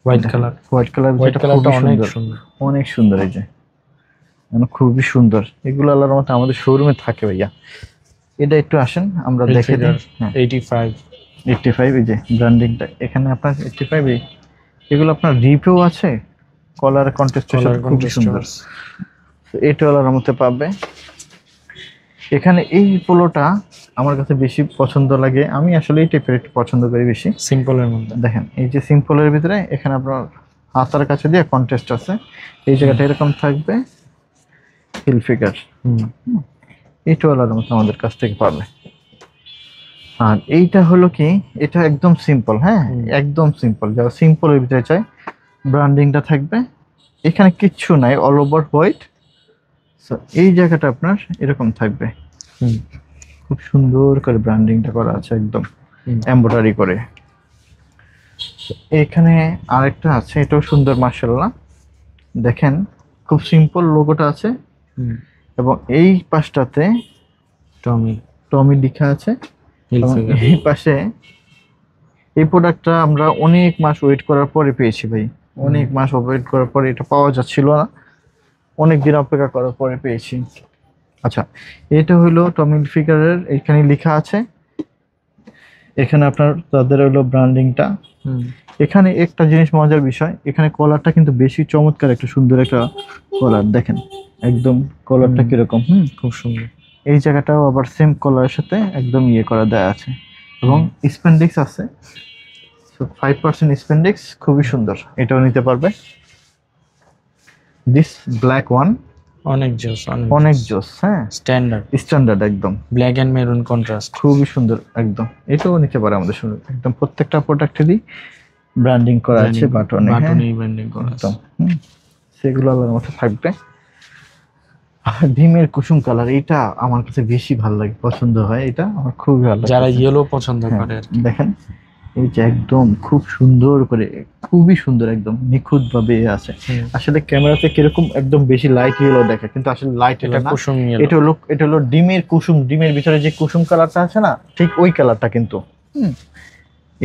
White colour, white colour, white কালারটা অনেক সুন্দর, অনেক সুন্দর। এই যে খুবই সুন্দর, এগুলো আল্লাহর রহমতে আমাদের শোরুমে থাকে ভাইয়া। এটা একটু আসেন আমরা দেখে দিই। 85 এই যে ব্র্যান্ডিংটা এখানে আপনার 85। এগুলো আপনার রিপেও আছে, কলার কন্টেস্টেশন খুবই সুন্দর। এটা আল্লাহর মধ্যে পাবে। এখানে এই পোলোটা আমার কাছে বেশি পছন্দ লাগে, আমি আসলে এই টাইপের একটু পছন্দ করি বেশি, সিম্পলের মধ্যে। দেখেন এই যে সিম্পলের ভিতরে এখানে আপনার হাতার কাছে দিয়ে কন্টেস্ট আছে, এই জায়গাটা এরকম থাকবে হিল ফিগার। এইটা আল্লাহর মধ্যে আমাদের কাছ থেকে পাবে। আর এইটা হলো কি, এটা একদম সিম্পল, হ্যাঁ একদম সিম্পল, যারা সিম্পলের ভিতরে চাই ব্র্যান্ডিংটা থাকবে। এখানে কিচ্ছু নাই, অল ওভার হোয়াইট। এই জায়গাটা আপনার এরকম থাকবে, খুব সুন্দর করে ব্র্যান্ডিংটা করা আছে একদম এমব্রয়ডারি করে। এখানে আরেকটা আছে, এটাও সুন্দর মাশাআল্লাহ, দেখেন খুব সিম্পল লোগোটা আছে, এবং এই পাশটাতে টমি টমি লেখা আছে। এই পাশে এই প্রোডাক্টটা আমরা অনেক মাস ওয়েট করার পরে পেয়েছি ভাই, অনেক মাস ওয়েট করার পরে, এটা পাওয়া যাচ্ছিল না, অনেক দিন অপেক্ষা করার পরে পেয়েছি। আচ্ছা এটা হলো টমি হিলফিগারের, এখানে লেখা আছে, এখানে আপনার তাদের হলো ব্র্যান্ডিংটা। এখানে একটা জিনিস মজার বিষয়, এখানে কলারটা কিন্তু বেশি চমৎকার, একটা সুন্দর একটা কলার, দেখেন একদম কলারটা কিরকম, খুব সুন্দর। এই জায়গাটাও আবার সেম কলারের সাথে একদম ইয়ে করা দেয়া আছে, এবং স্পেন্ডিক্স আছে, 5% স্পেন্ডিক্স, খুবই সুন্দর, এটাও নিতে পারবে। দিস ব্ল্যাক ওয়ান অনেক জোস, অনেক জোস, হ্যাঁ স্ট্যান্ডার্ড একদম, ব্ল্যাক এন্ড মেরুন কন্ট্রাস্ট, খুবই সুন্দর একদম। এটাও নিতে পারে আমাদের সঙ্গে, একদম প্রত্যেকটা প্রোডাক্টেরই ব্র্যান্ডিং করা আছে, বাটনে ব্র্যান্ডিং করা আছে, সেগুলো আলাদার মধ্যে থাকবে। ডিমের কুসুম কালার, এটা আমার কাছে বেশি ভালো লাগে, পছন্দ হয়, এটা আমার খুবই ভালো লাগে। যারা ইয়েলো পছন্দ করে আর কি। দেখেন এই যে একদম খুব সুন্দর করে, খুবই সুন্দর, একদম নিখুঁত ভাবে আছে। আসলে ক্যামেরাতে কিরকম একদম বেশি লাইট ইয়েলো দেখে, কিন্তু আসলে লাইট এটা না, কুসুম এটা হলো ডিমের কুসুম, ডিমের ভিতরে যে কুসুম কালারটা আছে না, ঠিক ওই কালারটা কিন্তু।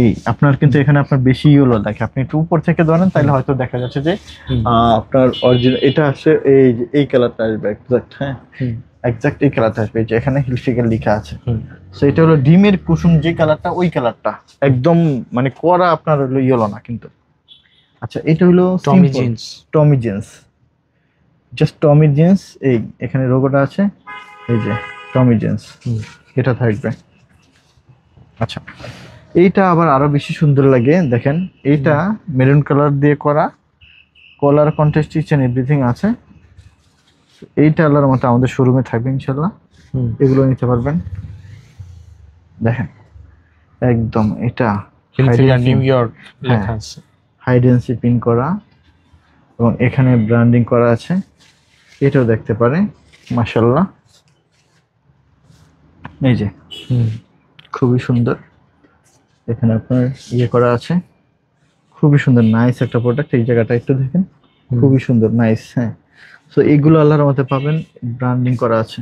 এই আপনার কিন্তু এখানে আপনার বেশি ইয়েলো দেখে, আপনি একটু উপর থেকে ধরেন তাহলে হয়তো দেখা যাচ্ছে যে আপনার অরিজিনাল এটা আসে এই যে এই কালারটা আসবে এক্সাক্ট। হ্যাঁ, এক্সাক্ট এই কালারটা আসবে, যে এখানে হিলফিগার লেখা আছে। তো এটা হলো ডিমের কুসুম যে কালারটা, ওই কালারটা একদম মানে কড়া আপনার হলো ইয়েলো না কিন্তু। আচ্ছা, এটা হলো টমি জিন্স, টমি জিন্স, জাস্ট টমি জিন্স, এই এখানে লোগোটা আছে, এই যে টমি জিন্স, এটা থাকবে। আচ্ছা, এইটা আবার আরো বেশি সুন্দর লাগে, দেখেন এইটা মেরুন কালার দিয়ে করা, কলার কন্টেস্ট ইচ এন্ড এভরিথিং আছে। এইটা আল্লাহর মতো আমাদের শোরুমে থাকবে ইনশাল্লাহ, এগুলো নিতে পারবেন। দেখেন একদম এটা নিউ ইয়র্ক লেখা আছে, হাইডেন্সি পিন করা, এবং এখানে ব্র্যান্ডিং করা আছে, এটাও দেখতে পারে মাশাআল্লাহ। এই যে খুবই সুন্দর, এখানে আপনার ইয়ে করা আছে, খুবই সুন্দর, নাইস একটা প্রোডাক্ট। এই জায়গাটা একটু দেখেন, খুবই সুন্দর, নাইস। হ্যাঁ, তো এইগুলো আল্লাহর মতে পাবেন, ব্র্যান্ডিং করা আছে।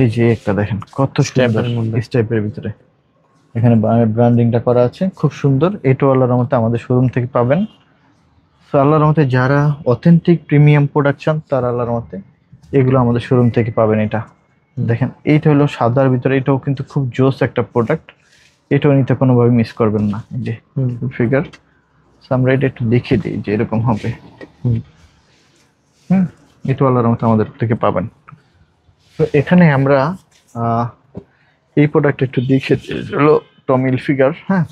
এই যে একটা দেখেন কত সুন্দর, স্টেপের ভিতরে এখানে ব্র্যান্ডিংটা করা আছে, খুব সুন্দর। এটাও আল্লাহর মতে আমাদের শোরুম থেকে পাবেন। তো আল্লাহর মতে যারা অথেন্টিক প্রিমিয়াম প্রোডাকশন, তারা আল্লাহর মতে এগুলো আমাদের শোরুম থেকে পাবেন। এটা দেখেন, এইটা হলো সাদার ভিতরে, এটাও কিন্তু খুব জোস একটা প্রোডাক্ট, এটাও নিতে কোনোভাবে মিস করবেন না। এই যে ফিগার, আমরা এটা একটু দেখিয়ে দিই যে এরকম হবে। এটাও আল্লাহর মতে আমাদের থেকে পাবেন। তো এখানে আমরা এই প্রোডাক্ট একটু দেখে হলো টমিল ফিগার। হ্যাঁ,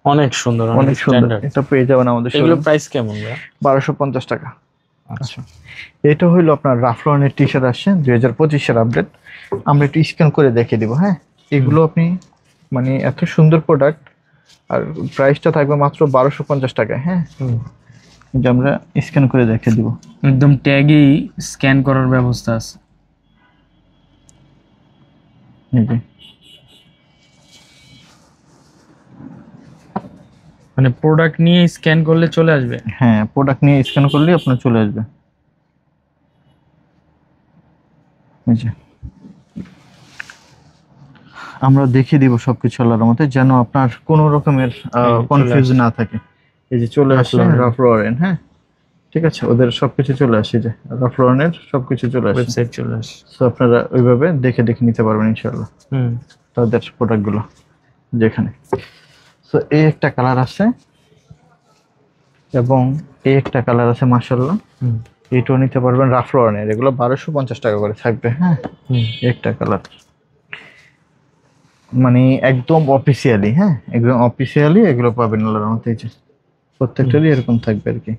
অনেক সুন্দর, অনেক সুন্দর, এটা পেয়ে যাবেন আমাদের। এগুলো প্রাইস কেমন? 1250 টাকা। আচ্ছা, এটা হইলো আপনার রাফলনের টি শার্ট আসছে 2025-এর আপডেট, আমরা একটু স্ক্যান করে দেখে দিব। হ্যাঁ, এগুলো আপনি মানে এত সুন্দর প্রোডাক্ট, আর প্রাইসটা থাকবে মাত্র 1250 টাকায়। হ্যাঁ, যে আমরা স্ক্যান করে দেখে দিব, একদম ট্যাগই স্ক্যান করার ব্যবস্থা আছে। মানে প্রোডাক্ট নিয়ে স্ক্যান করলে চলে আসবে? হ্যাঁ, প্রোডাক্ট নিয়ে স্ক্যান করলে আপনার চলে আসবে। আমরা দেখিয়ে দিব সবকিছু আল্লাহর মতে, যেন আপনার কোনো রকমের কনফিউজ না থাকে। এই যে চলে আসলো রাফ লরেন। হ্যাঁ, ঠিক আছে, ওদের সবকিছু চলে আসে, যে রাফ লরেনের সবকিছু চলে আসে, ওয়েবসাইট চলে আসে। তো আপনারা ওইভাবে দেখে দেখে নিতে পারবেন ইনশাআল্লাহ তাদের প্রোডাক্টগুলো যেখানে। তো এই একটা কালার আছে, এবং এই একটা কালার আছে মাশাআল্লাহ, এইটাও নিতে পারবেন রাফ লরেনের। এগুলো 1250 টাকা করে থাকবে। হ্যাঁ, একটা কালার মানে একদম অফিসিয়ালি। হ্যাঁ, একদম অফিসিয়ালি এগুলো পাবেন আল্লাহর মতে। এই যে প্রত্যেকটারই এরকম থাকবে আর কি,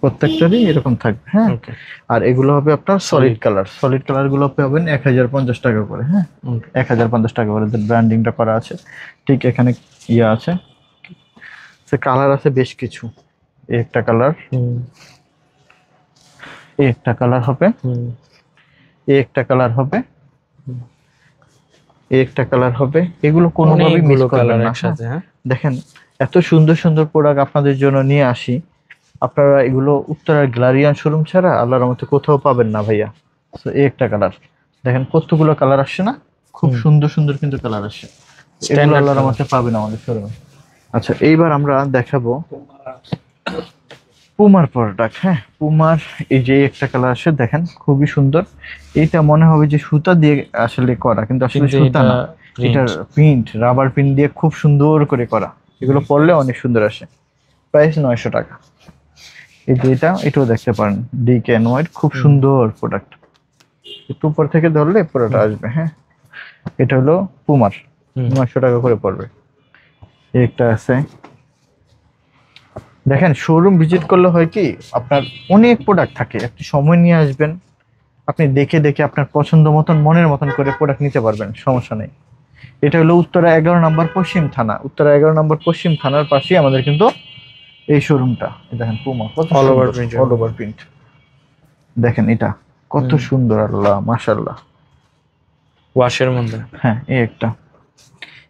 প্রত্যেকটারই এরকম থাকবে। হ্যাঁ, আর এগুলো হবে আপনার সলিড কালার, সলিড কালার গুলো পাবেন 1050 টাকা করে। হ্যাঁ, 1050 টাকা করে ব্র্যান্ডিংটা করা আছে। ঠিক এখানে ইয়ে আছে, সে কালার আছে বেশ কিছু। এই একটা কালার, এই একটা কালার হবে, এই একটা কালার হবে, এই একটা কালার হবে। এগুলো কোনোভাবেই মিস করবেন না। দেখেন এত সুন্দর সুন্দর প্রোডাক্ট আপনাদের জন্য নিয়ে আসি, আপনারা এগুলো উত্তরার গ্যালারিয়ান শোরুম ছাড়া আল্লাহর মতে কোথাও পাবেন না ভাইয়া। তো এই একটা কালার দেখেন, কতগুলো কালার আসছে না, খুব সুন্দর সুন্দর কিন্তু কালার আসছে, এগুলো আল্লাহর মতে পাবেন আমাদের শোরুমে। আচ্ছা, এইবার আমরা দেখাবো পুমার প্রোডাক্ট। হ্যাঁ, পুমার এই যে একটা কালার আসে, দেখেন খুবই সুন্দর। এইটা মনে হবে যে সুতা দিয়ে আসলে করা, কিন্তু আসলে সুতা না, এটার প্রিন্ট, রাবার প্রিন্ট দিয়ে খুব সুন্দর করে করা। এগুলো পরলে অনেক সুন্দর আসে। প্রাইস 900 টাকা। এই যে এটাও দেখতে পারেন, ডিকে হোয়াইট, খুব সুন্দর প্রোডাক্ট। একটু উপর থেকে ধরলে পুরোটা আসবে। হ্যাঁ, এটা হলো পুমার, 900 টাকা করে পড়বে। একটা আছে, দেখেন শোরুম ভিজিট করলে হয় কি, আপনার অনেক প্রোডাক্ট থাকে, আপনি সময় নিয়ে আসবেন, আপনি দেখে দেখে আপনার পছন্দ মতন মনের মতন করে প্রোডাক্ট নিতে পারবেন, সমস্যা নেই। এটা হলো উত্তরা 11 নম্বর পশ্চিম থানা, উত্তরা 11 নম্বর পশ্চিম থানার পাশেই আমাদের কিন্তু এই শোরুমটা দেখেন পুমা কত All over সুন্দর, print। All over print. দেখেন এটা কত সুন্দর, আল্লাহ মাশাআল্লাহ। ওয়াশের মধ্যে হ্যাঁ এই একটা,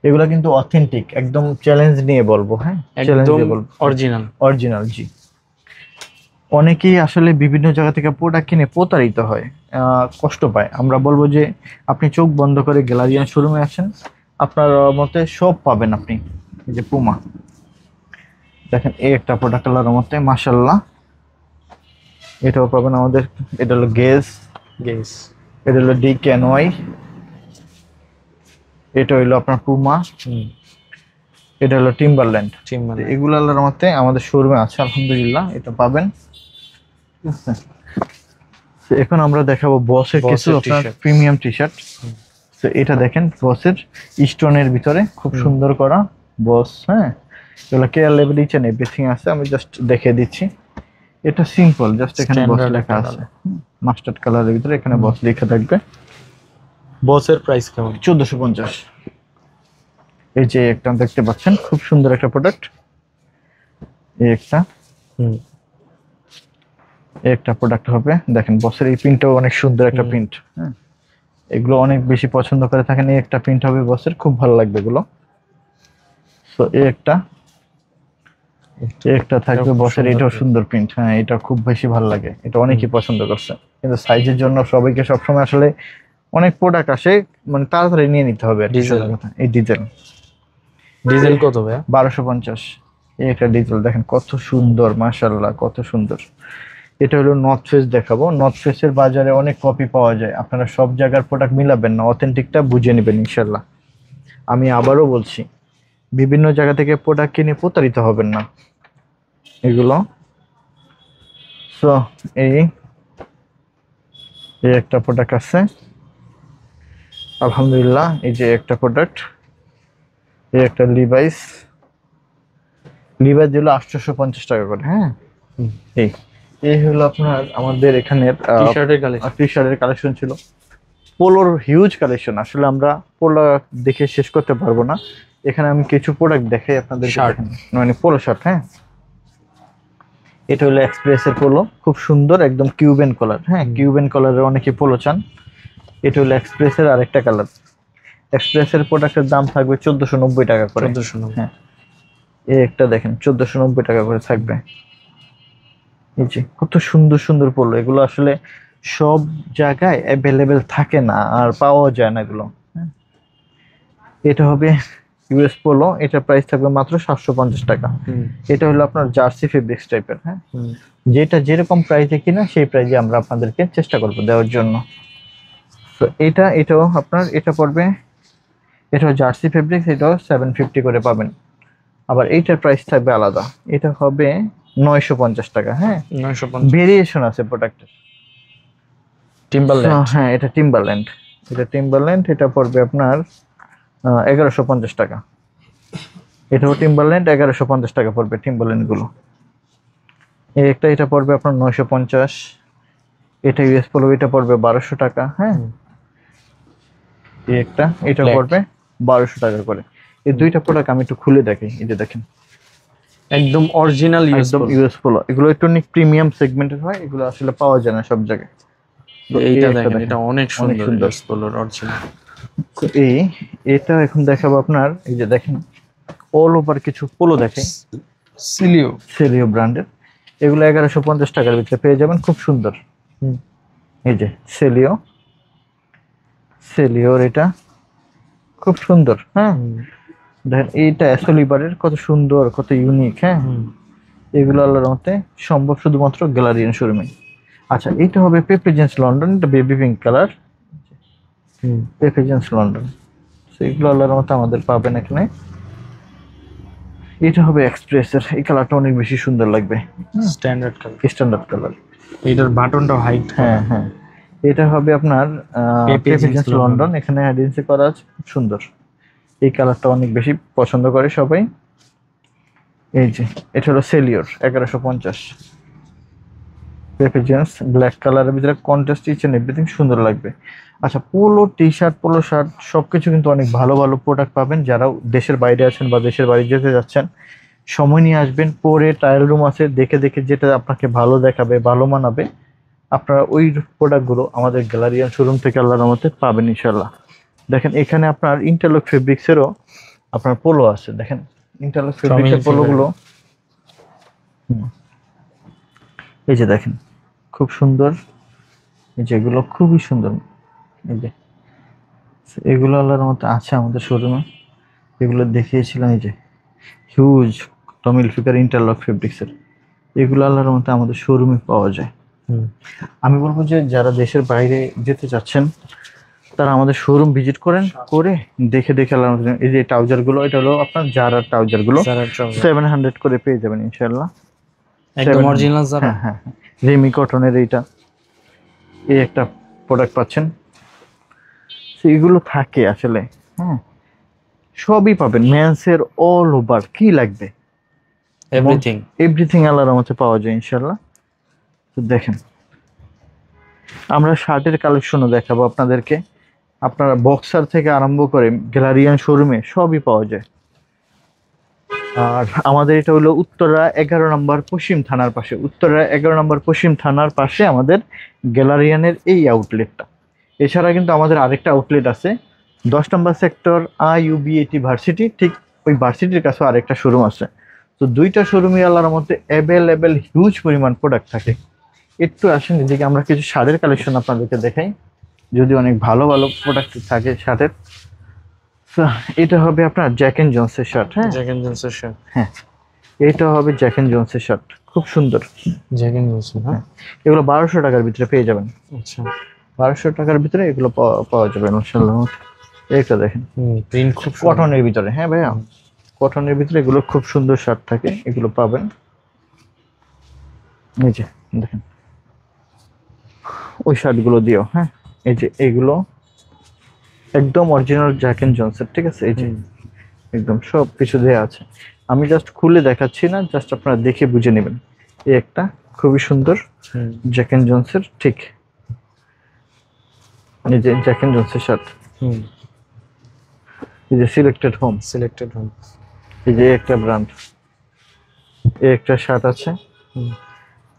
এগুলা কিন্তু অথেন্টিক, একদম চ্যালেঞ্জ নিয়ে বলবো, হ্যাঁ চ্যালেঞ্জ একদম দিয়ে বলবো, অরিজিনাল। অরিজিনাল জি। অনেকেই আসলে বিভিন্ন জায়গা থেকে প্রোডাক্ট কিনে প্রতারিত হয়, কষ্ট পায়। আমরা বলবো যে আপনি চোখ বন্ধ করে গ্যালারিয়ান শোরুমে আসেন, আপনার মতে সব পাবেন আপনি। এই যে পুমা দেখেন, এই একটা প্রোডাক্ট আল্লাহর মতে মাশাআল্লাহ, এটাও পাবেন আমাদের। এটা হলো গেজ, গেস। এটা হলো ডি ক্যানওয়াই, এটা হলো আপনার পুমা, এটা হলো টিম্বারল্যান্ড। টিম্বারল্যান্ড। এগুলো আল্লাহর মতে আমাদের শোরুমে আছে আলহামদুলিল্লাহ, এটা পাবেন। তো এখন আমরা দেখাবো বসের কিছু বসের আপনার t-shirt। Premium T shirt. তো এটা দেখেন বসের স্টোনের ভিতরে খুব সুন্দর করা বস, হ্যাঁ এগুলো care level each and everything আছে, আমি জাস্ট দেখিয়ে দিচ্ছি। এটা সিম্পল, জাস্ট এখানে বস Standard লেখা একটা আছে, মাস্টার্ড কালারের ভিতরে এখানে বস লেখা থাকবে। বসের প্রাইস কেমন? 1450। এই যে একটা দেখতে পাচ্ছেন, খুব সুন্দর একটা প্রোডাক্ট। এই একটা, এই একটা প্রোডাক্ট হবে, দেখেন বসের এই প্রিন্টটাও অনেক সুন্দর একটা প্রিন্ট, হ্যাঁ এগুলো অনেক বেশি পছন্দ করে থাকেন। এই একটা প্রিন্ট হবে বসের, খুব ভালো লাগবে এগুলো। তো এই একটা, এই একটা থাকবে খুব বসের, সুন্দর এটাও print। সুন্দর প্রিন্ট, হ্যাঁ এটা খুব বেশি ভালো লাগে, এটা অনেকেই পছন্দ করছে। কিন্তু সাইজের জন্য সবাইকে সবসময় আসলে অনেক প্রোডাক্ট আসে, মানে তাড়াতাড়ি নিয়ে নিতে হবে আর কি, ডিজেল। সত্যি কথা। এই ডিজেল ডিজেল কত ভাইয়া? 1250। এই একটা ডিজেল দেখেন কত সুন্দর, মাশাআল্লাহ কত সুন্দর। এটা হলো নর্থ ফেস দেখাবো। নর্থ ফেসের বাজারে অনেক কপি পাওয়া যায়, আপনারা সব জায়গার প্রোডাক্ট মিলাবেন না, অথেন্টিকটা বুঝে নেবেন ইনশাল্লাহ। আমি আবারও বলছি, বিভিন্ন জায়গা থেকে প্রোডাক্ট কিনে প্রতারিত হবেন না এগুলো। সো এই এই একটা প্রোডাক্ট আছে আলহামদুলিল্লাহ। এই যে একটা প্রোডাক্ট, এই একটা লিভাইস, লিভাইস দিল 850 টাকা করে, হ্যাঁ এই এই হলো আপনার আমাদের এখানের টি শার্টের কালেকশন। টি শার্টের কালেকশন ছিল। পোলোর হিউজ কালেকশন, আসলে আমরা পোলো দেখে শেষ করতে পারবো না। এখানে আমি কিছু প্রোডাক্ট দেখাই আপনাদের, শার্ট। মানে পোলো শার্ট, হ্যাঁ এটা হলো এক্সপ্রেসের পোলো, খুব সুন্দর একদম কিউবেন কালার, হ্যাঁ কিউবেন কালারের অনেকে পোলো চান। এটা হলো এক্সপ্রেসের আরেকটা কালার। এক্সপ্রেসের প্রোডাক্টের দাম থাকবে 1490 টাকা করে, 1490। হ্যাঁ এই একটা দেখেন 1490 টাকা করে থাকবে। এই যে কত সুন্দর সুন্দর পোলো, এগুলো আসলে সব জায়গায় অ্যাভেলেবেল থাকে না, আর পাওয়া যায় না এগুলো, হ্যাঁ। এটা হবে ইউএস পোলো, এটা প্রাইস থাকবে মাত্র 750 টাকা। এটা হলো আপনার জার্সি ফেব্রিক্স টাইপের, হ্যাঁ যেটা যেরকম প্রাইসে কিনা সেই প্রাইসে আমরা আপনাদেরকে চেষ্টা করবো দেওয়ার জন্য। তো এটাও আপনার, এটা পড়বে, এটা জার্সি ফেব্রিক্স, এটাও 750 করে পাবেন। আবার এইটার প্রাইস থাকবে আলাদা, এটা হবে 950 টাকা, হ্যাঁ 950। ভেরিয়েশন আছে প্রোডাক্টের। টিম্বারল্যান্ড। হ্যাঁ এটা টিম্বারল্যান্ড, এটা টিম্বারল্যান্ড, এটা পড়বে আপনার 1150 টাকা। এটাও টিম্বারল্যান্ড, 1150 টাকা পড়বে টিম্বারল্যান্ড গুলো। এই একটা, এটা পড়বে আপনার 950। এটা ইউএস পোলো, এটা পড়বে 1200 টাকা, হ্যাঁ এই একটা, এটা Black। পড়বে 1200 টাকা করে। এই দুইটা প্রোডাক্ট আমি একটু খুলে দেখাই, এই যে দেখেন একদম অরিজিনাল ইউএস একদম ইউএস পোলো, এগুলো একটু অনেক প্রিমিয়াম সেগমেন্টের হয়, এগুলো আসলে পাওয়া যায় না সব জায়গায়। তো এইটা একটা দেখেন, এটা অনেক সুন্দর সুন্দর। ইউএস পোলোর অরিজিনাল। তো এটা এখন দেখাবো আপনার, এই যে দেখেন অল ওভার কিছু পোলো দেখে, সিলিও। সেলিও ব্র্যান্ডের, এগুলো 1150 টাকার ভিতরে পেয়ে যাবেন, খুব সুন্দর। এই যে সেলিওর এটা খুব সুন্দর, হ্যাঁ দেখেন এইটা অ্যাসোলিবারের, কত সুন্দর কত ইউনিক, হ্যাঁ এগুলো আল্লাহর মতে সম্ভব শুধুমাত্র গ্যালারিয়ান শোরুমে। আচ্ছা এটা হবে পেপেজেন্স লন্ডন, এটা বেবি পিঙ্ক কালার, পেপেজেন্স লন্ডন, সেগুলো আল্লাহর মতে আমাদের পাবেন এখানে। এটা হবে এক্সপ্রেসের, এই কালারটা অনেক বেশি সুন্দর লাগবে, স্ট্যান্ডার্ড কালার। Standard colour. এটার বাটনটা হাইট। হ্যাঁ হ্যাঁ এটা হবে আপনার পেপেজেন্স লন্ডন, এখানে হেডিংসে করা আছে, খুব সুন্দর। এই কালারটা অনেক বেশি পছন্দ করে সবাই। এই যে এটা হলো সেলিওর, 1150। পেপেজেন্স ব্ল্যাক কালারের ভিতরে কন্ট্রাস্ট ইচ এন্ড এভরিথিং সুন্দর লাগবে। আচ্ছা polo T shirt, polo shirt সবকিছু কিন্তু অনেক ভালো ভালো প্রোডাক্ট পাবেন। যারা দেশের বাইরে আছেন বা দেশের বাইরে যেতে যাচ্ছেন, সময় নিয়ে আসবেন, পরে ট্রায়াল রুম আছে, দেখে দেখে যেটা আপনাকে ভালো দেখাবে, ভালো মানাবে, আপনারা ওই প্রোডাক্টগুলো আমাদের গ্যালারিয়ান শোরুম থেকে আল্লাহর রহমতে পাবেন ইনশাল্লাহ। দেখেন এখানে আপনার ইন্টারলক ফেব্রিক্সেরও আপনার পোলো আছে, দেখেন ইন্টারলক ফেব্রিক্সের পোলোগুলো। এই যে দেখেন খুব সুন্দর, এই যে এগুলো খুবই সুন্দর, এই যে এগুলো আল্লাহর মতো আছে আমাদের শোরুমে, এগুলো দেখিয়েছিলাম। এই যে হিউজ টমিল ফিকার ইন্টারলক ফেব্রিক্সের, এগুলো আল্লাহর মতো আমাদের শোরুমে পাওয়া যায়। আমি বলবো যে যারা দেশের বাইরে যেতে চাচ্ছেন তারা আমাদের শোরুম ভিজিট করেন, করে দেখে দেখে আল্লাহর মতো। এই যে ট্রাউজার গুলো, এটা হলো আপনার জারা ট্রাউজার গুলো 700 করে পেয়ে যাবেন ইনশাল্লাহ, একদম অরিজিনাল যারা। হ্যাঁ হ্যাঁ, রেমি কটনের এইটা, এই একটা প্রোডাক্ট পাচ্ছেন। এগুলো থাকে আসলে, হ্যাঁ সবই পাবেন, মেন্সের অল ওভার কি লাগবে এভরিথিং এভরিথিং আল্লাহর রহমতে পাওয়া যায় ইনশাল্লাহ। তো দেখেন আমরা শার্টের কালেকশনও দেখাবো আপনাদেরকে, আপনারা বক্সার থেকে আরম্ভ করে গ্যালারিয়ান শোরুমে সবই পাওয়া যায়। আর আমাদের এটা হলো উত্তরা 11 নম্বর পশ্চিম থানার পাশে, উত্তরা 11 নম্বর পশ্চিম থানার পাশে আমাদের গ্যালারিয়ানের এই আউটলেটটা। এছাড়া কিন্তু আমাদের আরেকটা আউটলেট আছে 10 নম্বর সেক্টর IUBAT ভার্সিটি, ঠিক ওই ভার্সিটির কাছে আরেকটা শোরুম আছে। তো দুইটা শোরুমে আল্লাহর মধ্যে অ্যাভেলেবেল হিউজ পরিমাণ প্রোডাক্ট থাকে। একটু আসেন এদিকে, আমরা কিছু শার্টের কালেকশন আপনাদেরকে দেখাই, যদি অনেক ভালো ভালো প্রোডাক্ট থাকে শার্টের। এটা হবে আপনার জ্যাক এন্ড জোন্সের শার্ট, হ্যাঁ জ্যাক এন্ড জোন্সের শার্ট, হ্যাঁ এটা হবে জ্যাক এন্ড জোন্সের শার্ট, খুব সুন্দর। জ্যাক এন্ড জোন্স, হ্যাঁ এগুলো 1200 টাকার ভিতরে পেয়ে যাবেন। আচ্ছা 1200 টাকার ভিতরে এগুলো পাওয়া যাবে ইনশাআল্লাহ। এইটা দেখেন প্রিন্ট খুব কটনের ভিতরে, হ্যাঁ ভাইয়া কটনের ভিতরে এগুলো খুব সুন্দর শার্ট থাকে, এগুলো পাবেন। এই যে দেখেন ওই শার্টগুলো দিও, হ্যাঁ এই যে এইগুলো একদম অরিজিনাল জ্যাক এন্ড জনসের, ঠিক আছে, এই যে একদম সব কিছু দেওয়া আছে। আমি জাস্ট খুলে দেখাচ্ছি না, জাস্ট আপনারা দেখে বুঝে নেবেন। এই একটা খুবই সুন্দর জ্যাক এন্ড জনসের, ঠিক এই যে জ্যাক এন্ড জনসের শার্ট, এই যে সিলেক্টেড হোম, এই যে একটা ব্র্যান্ড, এই একটা শার্ট আছে,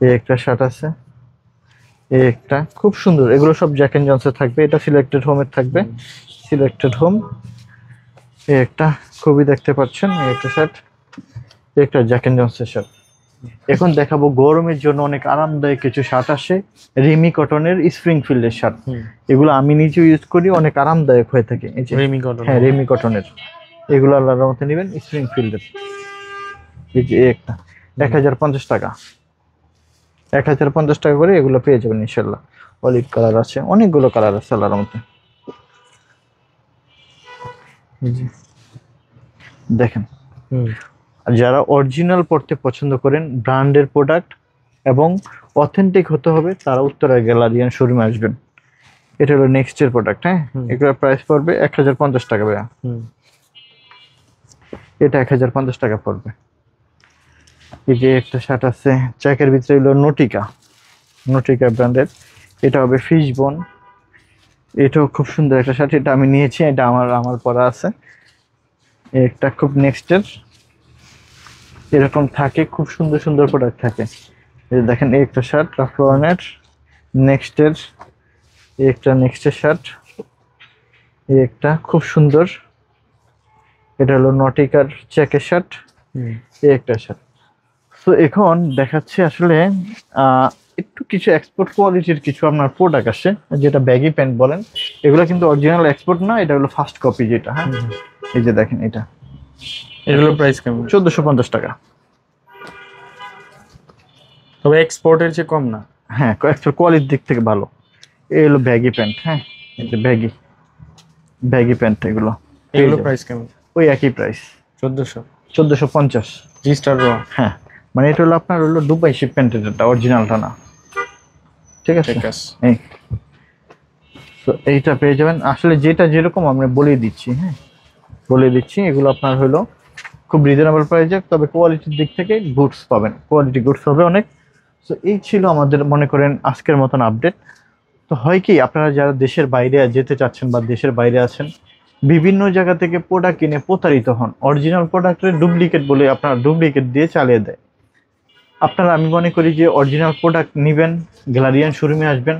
এই একটা শার্ট আছে, এই একটা খুব সুন্দর, এগুলো সব জ্যাক এন্ড জনসের থাকবে। এটা সিলেক্টেড হোমের থাকবে, সিলেক্টেড হোম। এই একটা খুবই দেখতে পাচ্ছেন, এই একটা শার্ট, এই একটা জ্যাক এন্ড জনসের শার্ট। এখন দেখাবো গরমের জন্য অনেক আরামদায়ক কিছু শার্ট আসে, রেমি কটনের স্প্রিংফিল্ডের শার্ট। এগুলো আমি নিজেও ইউজ করি, অনেক আরামদায়ক হয়ে থাকে। এই যে রেমি কটন, হ্যাঁ রেমি কটনের, এগুলো আল্লাহর রহমতে নেবেন স্প্রিংফিল্ডের। এই যে একটা 1050 টাকা, 1050 টাকা করে এগুলো পেয়ে যাবেন ইনশাল্লাহ। অলিভ কালার আছে, অনেকগুলো কালার আছে আল্লাহর রহমতে। দেখেন যারা অরিজিনাল পড়তে পছন্দ করেন, ব্র্যান্ডের প্রোডাক্ট এবং অথেন্টিক হতে হবে, তারা উত্তরা গ্যালারিয়ান শোরুমে আসবেন। এটা হলো নেক্সটের প্রোডাক্ট, হ্যাঁ এগুলোর প্রাইস পড়বে 1050 টাকা ভাইয়া। এটা 1050 টাকা পড়বে। এই যে একটা শার্ট আছে জ্যাকের ভিতরে, হলো নোটিকা, নোটিকা ব্র্যান্ডের, এটা হবে ফিশ বোন। এটাও খুব সুন্দর একটা শার্ট, এটা আমি নিয়েছি, এটা আমার পরা আছে। একটা খুব নেক্সটের এরকম থাকে, খুব সুন্দর সুন্দর প্রোডাক্ট থাকে। এই যে দেখেন এই একটা শার্ট রাফলনের, নেক্সটের এই একটা নেক্সটের শার্ট, এই একটা খুব সুন্দর, এটা হলো নটিকার চেকের শার্ট, এই একটা শার্ট। তো এখন দেখাচ্ছে আসলে একটু কিছু এক্সপোর্ট কোয়ালিটির কিছু আপনার প্রোডাক্ট আসে, যেটা ব্যাগি প্যান্ট বলেন, এগুলো কিন্তু অরিজিনাল এক্সপোর্ট না, এটা হলো ফার্স্ট কপি যেটা, হ্যাঁ এই যে দেখেন এটা, এগুলোর প্রাইস কেমন? 1450 টাকা। তবে এক্সপোর্টের চেয়ে কম না, হ্যাঁ এক্সপোর্ট কোয়ালিটির দিক থেকে ভালো। এই হলো ব্যাগি প্যান্ট, হ্যাঁ এই যে ব্যাগি প্যান্ট, এগুলো প্রাইস কেমন? ওই একই প্রাইস 1450 জি-স্টার র, হ্যাঁ মানে এটা হলো আপনার হলো দুবাই শিপমেন্টের, এটা অরিজিনালটা না, ঠিক আছে। এই তো এইটা পেয়ে যাবেন, আসলে যেটা যেরকম আমরা বলে দিচ্ছি, হ্যাঁ বলে দিচ্ছি। এগুলো আপনার হলো খুব রিজনেবল প্রাইসে, তবে কোয়ালিটির দিক থেকে গুডস পাবেন, কোয়ালিটি গুডস হবে অনেক। তো এই ছিল আমাদের মনে করেন আজকের মতন আপডেট। তো হয় কি, আপনারা যারা দেশের বাইরে যেতে চাচ্ছেন বা দেশের বাইরে আছেন, বিভিন্ন জায়গা থেকে প্রোডাক্ট কিনে প্রতারিত হন, অরিজিনাল প্রোডাক্টের ডুপ্লিকেট বলে আপনার ডুপ্লিকেট দিয়ে চালিয়ে দেয়। আপনারা, আমি মনে করি যে অরিজিনাল প্রোডাক্ট নেবেন, গ্যালারিয়ান শোরুমে আসবেন,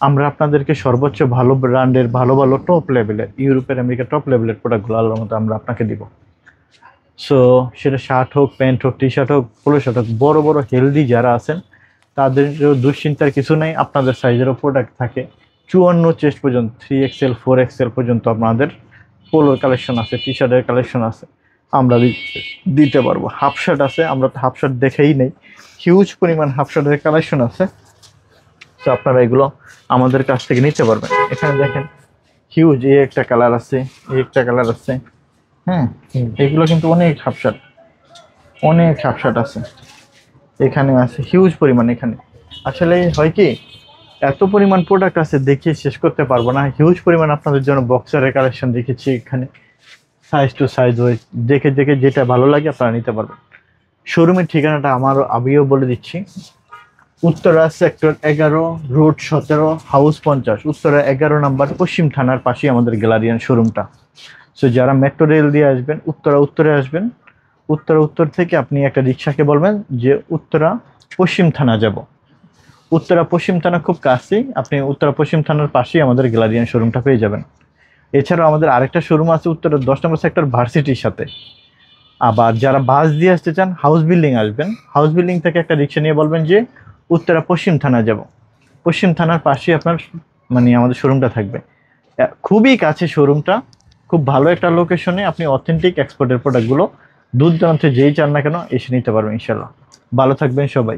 আমরা আপনাদেরকে সর্বোচ্চ ভালো ব্র্যান্ডের ভালো ভালো টপ লেভেলের ইউরোপের আমেরিকার টপ লেভেলের প্রোডাক্টগুলো আল্লাহর মতো আমরা আপনাকে দিব। সো সেটা শার্ট হোক, প্যান্ট হোক, টি শার্ট হোক, পোলো শার্ট হোক, বড় বড় হেলদি যারা আছেন তাদের দুশ্চিন্তার কিছু নেই, আপনাদের সাইজেরও প্রোডাক্ট থাকে। 54 চেস্ট পর্যন্ত, 3XL 4XL পর্যন্ত আপনাদের পোলোর কালেকশন আছে, টি শার্টের কালেকশন আছে, আমরা দিতে পারবো। হাফ শার্ট আছে, আমরা তো হাফ শার্ট দেখেই নেই, হিউজ পরিমাণ হাফ শার্টের কালেকশন আছে। তো আপনারা এগুলো আমাদের কাছ থেকে নিতে পারবেন। এখানে দেখেন হিউজ একটা কালার আছে, একটা কালার আছে, হ্যাঁ, এগুলো কিন্তু অনেক হাফ শার্ট, অনেক হাফ শার্ট আছে, এখানে আছে হিউজ পরিমাণ। এখানে আসলে হয় কি, এত পরিমাণ প্রোডাক্ট আছে দেখিয়ে শেষ করতে পারবো না। হিউজ পরিমাণ আপনাদের জন্য বক্সারের কালেকশন দেখেছি এখানে, সাইজ টু সাইজ ওই দেখে দেখে যেটা ভালো লাগে আপনারা নিতে পারবেন। শোরুমের ঠিকানাটা আমিও বলে দিচ্ছি, Uttara sector 11, road 17, house 50, Uttara 11 number, পশ্চিম থানার পাশেই আমাদের গ্যালারিয়ান শোরুমটা। সো যারা মেট্রো রেল দিয়ে আসবেন, উত্তরে আসবেন, উত্তর থেকে আপনি একটা রিক্সাকে বলবেন যে উত্তরা পশ্চিম থানা যাব। উত্তরা পশ্চিম থানা খুব কাছেই, আপনি উত্তরা পশ্চিম থানার পাশেই আমাদের গ্যালারিয়ান শোরুমটা পেয়ে যাবেন। এছাড়াও আমাদের আরেকটা শোরুম আছে উত্তরা 10 নম্বর সেক্টর ভার্সিটির সাথে। আবার যারা বাস দিয়ে আসতে চান, হাউস বিল্ডিং আসবেন, হাউস বিল্ডিং থেকে একটা রিক্সা নিয়ে বলবেন যে উত্তরা পশ্চিম থানা যাব। পশ্চিম থানার পাশেই আপনার আমাদের শোরুমটা থাকবে, খুবই কাছে শোরুমটা, খুব ভালো একটা লোকেশনে। আপনি অথেন্টিক এক্সপোর্টের প্রোডাক্টগুলো দূর দূরান্তে যেই চান না কেন এসে নিতে পারবেন ইনশাল্লাহ। ভালো থাকবেন সবাই।